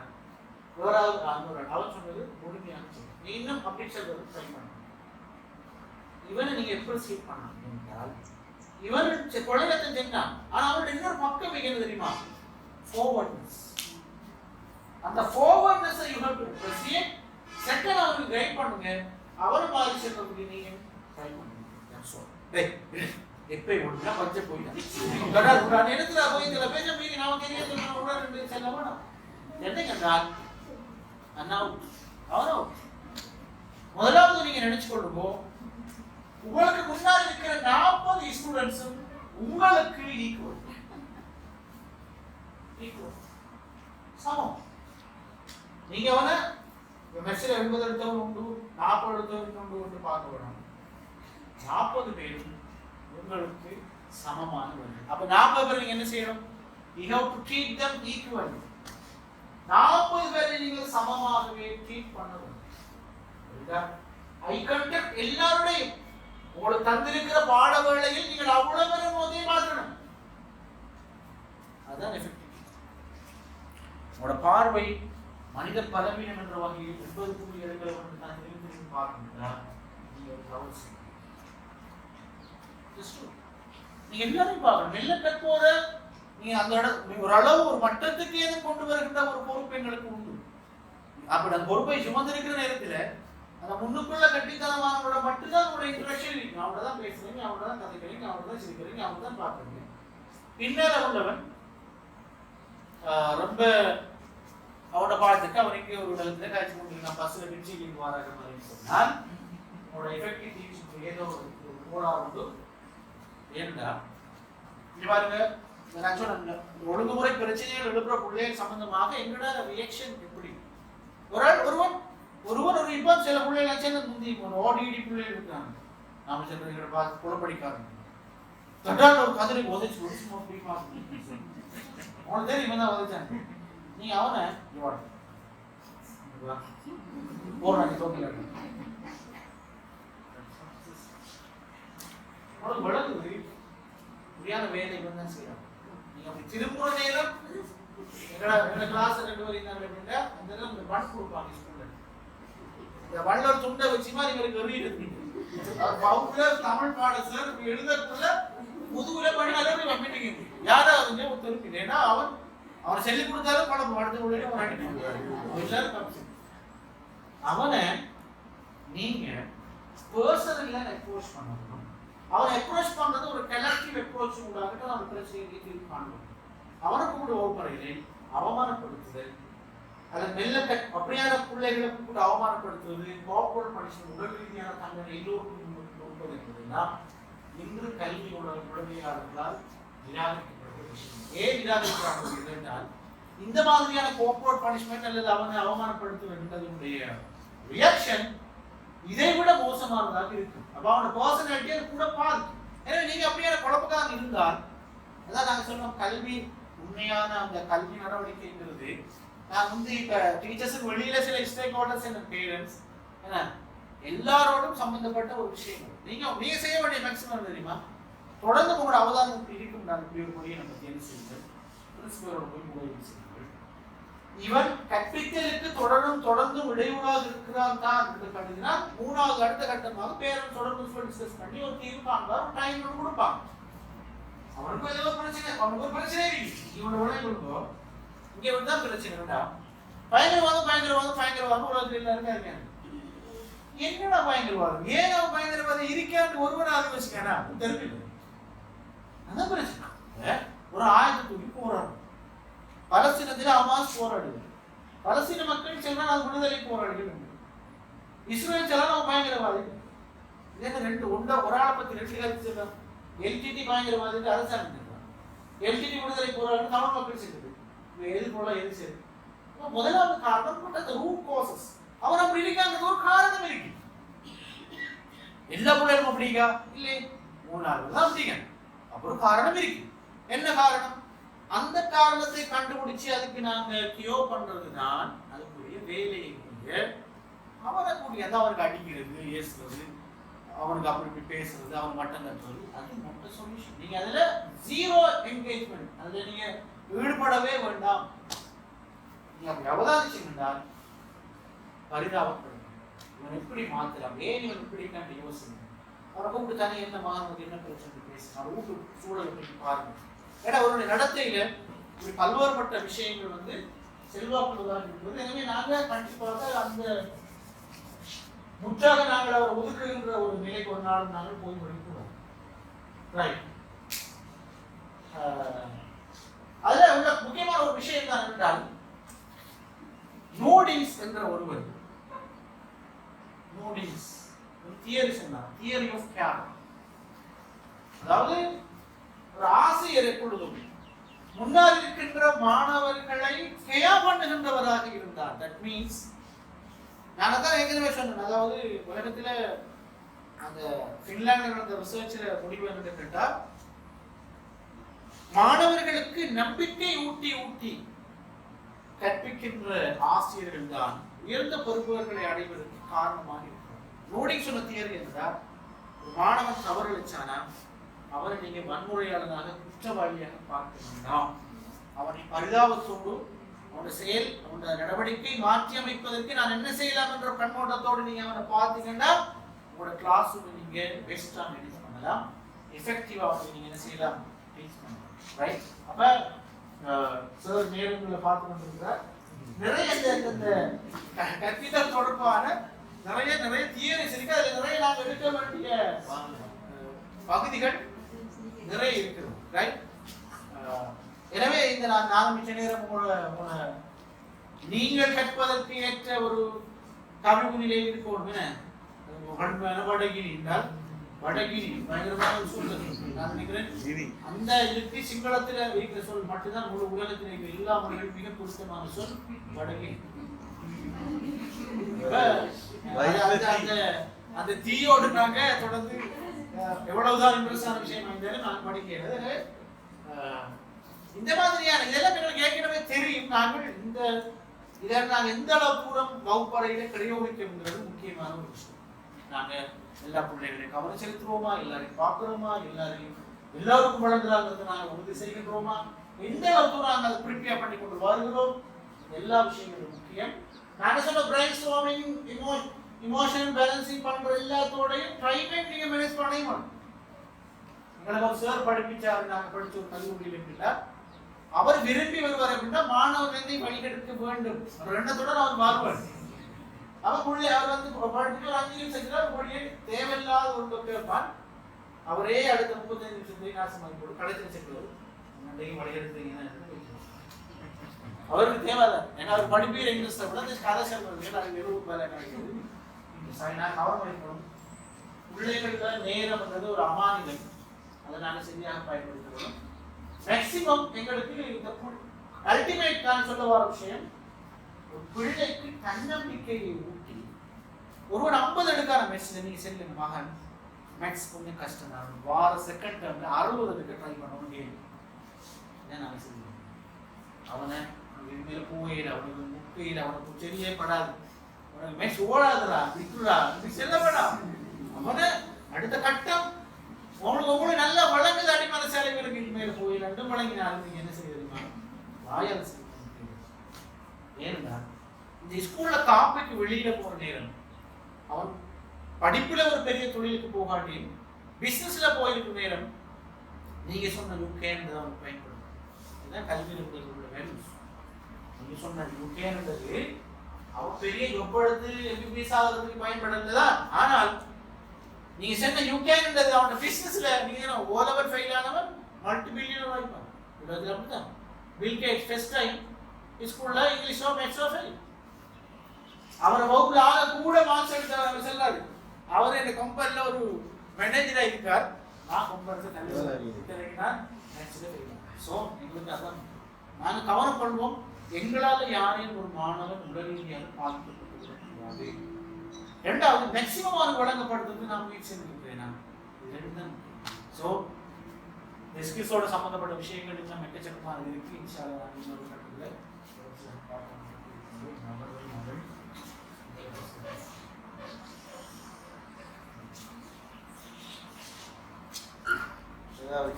அவர் சொன்னது முழுமையான சரி, நீ இன்னும் அப்படி சொல்றது ட்ரை பண்ண. இவனை நீங்க எப்படி சீட் பண்ணணும் என்றால், இவன் கொலையத்தை செஞ்சான், ஆனா அவனோட இன்னொரு பக்கம் என்ன தெரியுமா? forwardness. அந்த forwardness you have to appreciate. Second அவனுக்கு கைட் பண்ணுங்க, அவர் மாதிரி சொல்றதுக்கு நீங்க ட்ரை பண்ணுங்க. that's all. டேய் எப்பே ஒண்ணா பச்சை போயிட்டான் கடா குடா நேரத்துல போய் இந்த பேஜ மீறி நாம தெரியாது நான் உடனே ரெண்டு செல்லமா என்னங்கன்றால் அண்ணா அவரோ முதலாவது நீங்க நினைச்சுக்கொள்ளுங்க, உங்களுக்கு முன்னாடி இருக்கிற 40 ஸ்டூடண்ட்ஸும் உங்களுக்கு ஈக்குவல் சமம். நீங்க அவனை மெஸ்ஸில் 80 எடுத்தவன் உண்டு, 40 எடுத்தவன் உண்டு பார்க்க வேணும். 40 பேரும் உங்களுக்கு சமமானவர்கள். அப்ப 40 பேர் நீங்க என்ன செய்யணும்? you have to treat them equally. 40 பேரை நீங்க சமமாகவே ட்ரீட் பண்ணணும். புரியுதா? ஐ கான்டாக்ட் எல்லாரோடையும் உங்களுக்கு தந்திருக்கிற பாட வேளையில் நீங்கள் அவ்வளவு பேரும் மோதியே மாற்றணும். அதான் எஃபெக்டிவ். உங்களோட பார்வை மனித பலவீனம் என்ற வகையில் 80.7 தான் திரும்பி பார்க்கணும்னா நீங்க ஒரு தவறு செய்யணும். நீங்க எல்லாரையும் பார்க்கணும். மெல்ல கற்போத நீங்க அந்த ஒரு அளவு ஒரு மட்டத்துக்கு ஏதோ கொண்டு வருகின்ற ஒரு பொறுப்பு எங்களுக்கு உண்டு. அப்படி அந்த பொறுப்பை சுமந்திருக்கிற நேரத்தில் அந்த முன்னுக்குள்ள கட்டித்தனமானவரோட மட்டும்தான் உங்களோட இன்ட்ராக்ஷன் இருக்கும். அவங்கள தான் பேசுறீங்க, அவங்கள தான் கதைக்கிறீங்க, அவங்கள தான் சிரிக்கிறீங்க, அவங்க தான் பார்க்குறீங்க. பின்னால உள்ளவன் ரொம்ப அவனோட பாடத்துக்கு அவனுக்கு ஒரு இடத்துல காய்ச்சி கொண்டு நான் பஸ்ஸில் பிடிச்சிக்கிட்டு வராங்க மாதிரி சொன்னால் அவனோட எஃபெக்டிவ் ஏதோ ஒரு போடா உண்டு. ஏன்டா இது பாருங்க, நான் சொன்ன ஒழுங்குமுறை பிரச்சனைகள் எழுப்புற பிள்ளைகள் சம்பந்தமாக எங்களோட ரியாக்ஷன் எப்படி ஒருவன் ஒரு இப்போ சில பிள்ளைகள் சேர்ந்து முந்தி ஓடிடி பிள்ளைகள் இருக்காங்க. நாம சொல்ற பார்த்து குழப்படிக்காரங்க தொட்டால் ஒரு கதிரை உதச்சு ஒடிச்சு பிடிப்பா அவனுக்கு தெரியும் இவன் தான் உதச்சாங்க. நீங்க அவனை போடுறாங்க தோக்கல உனக்கு விளங்குது முடியாத வேலை இவன் தான் செய்யறான். நீங்க அப்படி திரும்புற நேரம் எங்களோட கிளாஸ் 2 பேர் இருந்தாங்க அப்படின்னா அந்த நேரம் இந்த பண் கொடுப்பாங்க ஸ்கூல்ல. இந்த வள்ளல் துண்டை வச்சுமா நீங்களுக்கு எறியிருக்கு. பவுல தமிழ் பாட சார் எழுதக்குள்ள முதுகுல படி அளவு கம்மிட்டீங்க யாரா வந்து ஒரு திருப்பி. ஏன்னா அவனை சொல்லி கொடுத்தாலும் படம் படத்தை உள்ளே அவன் அடிப்பாங்க. அவனை நீங்க பர்சனலா அப்ரோச் பண்ணணும். அவனை அப்ரோச் பண்றது ஒரு கலெக்டிவ் அப்ரோச் உண்டாகிட்டு அவன் பிரச்சனையை தீர்வு காணணும். அவனை கூட வகுப்பறையிலே அவமானப்படுத்துதல், அதை மெல்ல அப்படியான பிள்ளைகளை கூட அவமானப்படுத்துவது, கோஆபரேட் பனிஷ்மென்ட், உடல் ரீதியான தண்டனை எல்லோருக்கும் கொடுப்பது என்பதெல்லாம் இன்று கல்வி உடமையாளர்களால் நிராகரிக்கப்படுகிற விஷயம். ஏன் நிராகரிக்கிறார்கள் என்றால் இந்த மாதிரியான கோஆபரேட் பனிஷ்மென்ட் அல்லது அவனை அவமானப்படுத்துவது என்பதனுடைய ரியாக்ஷன் இதை விட மோசமானதாக இருக்கும். அப்ப அவனோட பர்சனாலிட்டி அது கூட பாதிக்கும். எனவே நீங்க அப்படியான குழப்பக்காரன் இருந்தால், அதான் நாங்க சொல்றோம், கல்வி உண்மையான அந்த கல்வி நடவடிக்கைங்கிறது, நான் வந்து இப்ப டீச்சர்ஸுக்கு வெளியில சில ஸ்டேக் ஹோல்டர்ஸ் அண்ட் பேரண்ட்ஸ் என்ன எல்லாரோடும் சம்பந்தப்பட்ட ஒரு விஷயம். நீங்க செய்ய வேண்டிய மேக்ஸிமம் தெரியுமா, தொடர்ந்து உங்களோட அவதானம் இருக்கும். நான் இப்படி ஒரு மொழியை நம்ம தேர்வு செய்யுங்கள், பிரின்சிபலோட போய் உதவி செய்யுங்கள். இவன் கற்பித்தலுக்கு தொடர்ந்து இடையூறாக இருக்கிறான் தான் என்று கருதினா, மூணாவது அடுத்த கட்டமாக பேரண்ட்ஸ் தொடர்பு டிஸ்கஸ் பண்ணி ஒரு தீர்வு காண்பார், ஒரு டைம் கொடுப்பாங்க. அவனுக்கு ஏதோ பிரச்சனை, அவனுக்கு ஒரு பிரச்சனை இருக்கு, இவனோட கொடுப்போ இங்க வந்து பிரச்சனை. பயங்கரவாதம் உலகத்தில் எல்லாருமே இருக்காங்க. என்னடா பயங்கரவாதம், ஏன் அவன் பயங்கரவாதம் இருக்கான்னு ஒருவன் ஆரம்பிச்சுக்கானா தெரியல. அதான் பிரச்சனை. ஒரு ஆயுதத்துக்கு போராடும். பலஸ்தீனத்தில் ஹமாஸ் போராடுது. பலஸ்தீன மக்கள் சொன்னா அது விடுதலை போராடுகிறது. இஸ்ரேல் சொன்னா அவன் பயங்கரவாதி. இதே ரெண்டு ஒரு ஆளை பத்தி ரெண்டு கருத்து சொல்லலாம். எல்டிடி பயங்கரவாதி அரசாங்கம் சொல்றான், எல்டிடி விடுதலை போராடுன்னு தமிழ் மக்கள் சொல்லுது. எது போல எது சரி. முதலாவது காரணம் ரூட் காசஸ். அவன் அப்படி இருக்காங்க, ஒரு காரணம் இருக்கு. எல்லா பிள்ளைகளும் அப்படிக்கா இல்லை, மூணாவது தான் அப்படிங்க. அப்புறம் காரணம் இருக்கு. என்ன காரணம்? அந்த காரணத்தை கண்டுபிடிச்சு அதுக்கு நாங்க கியோ பண்றதுதான் அதுக்குரிய வேலையை. அவனை கூடிய அவனுக்கு அடிக்கிறது, ஏசுறது, அவனுக்கு அப்படி பேசுறது, அவன் மட்டம் கட்டுறது, அது மட்டும் சொல்யூஷன். நீங்க அதுல ஜீரோ என்கேஜ்மெண்ட், அதுல நீங்க ஈடுபடவே வேண்டாம். நீங்க அப்படி அவதானிச்சீங்கன்னால் பரிதாபப்படும். இவன் எப்படி மாத்தலாம், ஏன் இவன் இப்படி கண்டு யோசிங்க. அவரை கூப்பிட்டு தானே என்ன மாணவனுக்கு என்ன பிரச்சனை பேசுங்க, அவர் வீட்டு சூழலை பற்றி பாருங்க. ஏன்னா அவருடைய நடத்தையில இப்படி பல்வேறுபட்ட விஷயங்கள் வந்து செல்வாக்குள்ளதாக இருக்கிறது. எனவே நாங்கள் கண்டிப்பாக அந்த முற்றாக நாங்கள் அவரை ஒதுக்குகின்ற ஒரு நிலைக்கு ஒரு நாளும் நாங்கள் போய் முடிக்கிறோம். ரைட். அதுல உள்ள முக்கியமான ஒரு விஷயம் தான் என்றால், நோடிங்ஸ் என்ற ஒருவர், நோடிங்ஸ் ஒரு தியரி சொன்னார், தியரி ஆஃப் கேர். அதாவது ஒரு ஆசிரியர் எப்பொழுதும் முன்னால் இருக்கின்ற மாணவர்களை கேர் பண்ணுகின்றவராக இருந்தார். தட் மீன்ஸ் நான் தான் ஏற்கனவே சொன்னேன், அதாவது உலகத்துல அந்த பின்லாந்தில் நடந்த ரிசர்ச்ல முடிவு என்ன கேட்டால், மாணவர்களுக்கு நம்பிக்கை ஊட்டி கற்பிக்கின்ற ஆசிரியர்கள் தான் உயர்ந்த பொறுப்புகளை அடைவதற்கு காரணமாக இருக்கிறார். நோடிங் சொன்ன தியரி என்றால், ஒரு மாணவன் தவறளிச்சானா அவரை நீங்க வன்முறையாளனாக குற்றவாளியாக பார்க்க வேண்டாம். அவனை பரிதாபத்தோடு அவனுடைய செயல், அவனுடைய நடவடிக்கை மாற்றி அமைப்பதற்கு நான் என்ன செய்யலாம் என்ற கண்ணோட்டத்தோடு நீங்க அவனை பார்த்தீங்கன்னா உங்களோட கிளாஸ் ரூம் நீங்க பெஸ்டா மேனேஜ் பண்ணலாம், எஃபெக்டிவா நீங்க என்ன செய்யலாம், டீச் பண்ணலாம். ரைட். அப்ப சார் நேரங்களை பார்த்து கொண்டிருக்கிறார். நிறைய இந்த கற்பித்தல் தொடர்பான நிறைய தியரிஸ் இருக்கு. அதுல நிறைய நாங்கள் எடுக்க வேண்டிய பகுதிகள் நிறைய இருக்குது. ரைட். எனவே இந்த நான் ஆரம்பிச்ச நேரம் உங்களோட நீங்கள் கற்பதற்கு ஏற்ற ஒரு தமிழ் நிலையில் இருக்கணும். வடகிரி என்றால் வடகிரி பயங்கரமான ஒரு சொல். நான் நினைக்கிறேன் அந்த இதுக்கு சிங்களத்துல இருக்கிற சொல் மட்டும்தான் முழு உலகத்தில் இருக்கிற எல்லா மொழிகளும் மிக பொருத்தமான சொல் வடகிரி. அந்த தீயோடு நாங்க தொடர்ந்து எவ்வளவுதான் இன்ட்ரெஸ்டான விஷயம் இருந்தாலும் நான் படிக்கிறது. இந்த மாதிரியான இதெல்லாம் எங்களுக்கு ஏற்கனவே தெரியும். நாங்கள் இதை நாங்கள் எந்த அளவு தூரம் வகுப்பறையில பிரயோகிக்கணுங்கிறது முக்கியமான ஒரு விஷயம். நாங்க எல்லா பிள்ளைகளையும் கவனம் செலுத்துவோமா, எல்லாரையும் பார்க்கிறோமா, எல்லாருக்கும் வழங்குறாங்கிறது நாங்கள் உறுதி செய்கின்றோமா, எந்த அளவு தூரம் நாங்கள் அதை ப்ரிப்பேர் பண்ணி கொண்டு வருகிறோம், எல்லா விஷயங்களும் முக்கியம். நாங்கள் சொன்ன பிரைன் ஸ்டார்மிங், இமோஷன் பேலன்சிங் பண்ற எல்லாத்தோடையும் டைமை நீங்க மேனேஜ் பண்ணவே. எங்களுக்கு ஒரு சார் படிப்பிச்சாரு, நாங்கள் படிச்ச ஒரு கல்லூரியில் இருக்கிறார். அவர் விரும்பி வருவார் அப்படின்னா மாணவர்களை வழிகெடுக்க வேண்டும் ஒரு எண்ணத்துடன் அவர் வாழ்வார். அவர் வந்து படிச்சு ஒரு 5 நிமிஷம் செய்கிறார், மொழியை தேவையில்லாத ஒரு கேட்பான். அவரே அடுத்த 35 நிமிஷத்துக்கு நாசமாகி போடும். கடைசி செல்வார் வழிகெடுத்தீங்கன்னா அவருக்கு தேவையில்லை. ஏன்னா அவர் படிப்பீர் இங்கிலீஷ் கூட கதை சொல்றது அது வெறும் வேலை கிடைக்குது. கவனம் பிள்ளைகளுக்கு நேரம் என்றது ஒரு அமானிதம், அதை நாங்கள் சரியாக பயன்படுத்துகிறோம். மேக்சிமம் எங்களுக்கு இந்த அல்டிமேட் நான் சொல்ல வர விஷயம், ஒரு பிள்ளைக்கு தன்னம்பிக்கையை ஊட்டி ஒருவன் 50 எடுக்கான மேக்ஸ்ல நீங்க செல்லுங்க மகன் மேக்ஸ் கொஞ்சம் கஷ்டம் தான் வார செகண்ட் டேர்ம்ல 60 எடுக்க ட்ரை பண்ணணும் கேள்வி ஏன் நான் சொல்லுவேன் அவனை இனிமேல போயிட அவனுக்கு முக்கையில் அவனுக்கு சரியே படாது அவனுக்கு மேக்ஸ் ஓடாதுடா விட்டுடா இப்படி செல்ல வேண்டாம் அவனை அடுத்த கட்டம் உங்களுக்கு நல்லா வழங்குது அடிமன சேலைகளுக்கு இனிமேல போய் 2 வழங்கினாலும் நீங்க என்ன செய்யறீங்க வாயால் செய்ய ஏன்னா இந்த ஸ்கூல்ல காப்பிக்கு வெளியில போற நேரம் அவன் படிப்புல ஒரு பெரிய தொழிலுக்கு போகாட்டி பிசினஸ்ல போயிருக்கும் நேரம் நீங்க சொன்ன யூகேன்றது அவனுக்கு பயன்படும் இதுதான் கல்வியில் உள்ள வேல்யூஸ் நீங்க சொன்ன யூகேன்றது அவன் பெரிய எப்பொழுது எம்பிபிஎஸ் ஆகிறதுக்கு பயன்படுறதுதான் ஆனால் நீங்க சொன்ன யூகேன்றது அவனோட பிசினஸ்ல நீங்க ஓ லெவல் ஃபெயில் ஆனவன் மல்டி பில்லியனர் வாய்ப்பான் உலகத்தில் அப்படிதான் பில் கேட்ஸ் ஃபர்ஸ்ட் டைம் ஸ்கூல்ல இங்கிலீஷோ மேத்ஸோ ஃபெயில் அவரை வகுப்புல ஆக கூட மார்க்ஸ் எடுத்தார் செல்லாது அவர் இந்த கம்பெனில ஒரு மேனேஜரா இருக்கார் நான் கம்பெனில நல்ல இருக்கிறேன் ஸோ எங்களுக்கு அதான் நாங்கள் கவனம் பண்ணுவோம் எங்களால் யாரையும் ஒரு மாணவன் உடல் ரீதியாக பாதிக்கப்பட்டு ரெண்டாவது மேக்சிமம் அவருக்கு வழங்கப்படுறதுக்கு நான் முயற்சி செஞ்சுக்கிறேன் ஸோ எஸ்கிஸோட சம்பந்தப்பட்ட விஷயங்கள் எல்லாம் எக்கச்சக்கமாக இருக்கு இன்ஷால்லா இன்னொரு கட்டத்தில்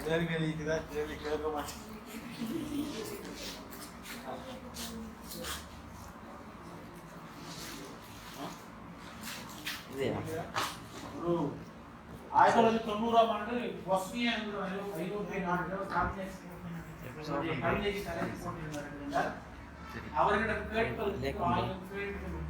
கேள்வி இருக்குதான் கேள்வி கேட்க மாட்டேன் ஒரு 1990ஆம் ஆண்டு பொஸ்னியா என்ற ஐரோப்பிய நாட்டில் அவர்களிடம் கேட்பதற்கு 1000 கேள்விகள்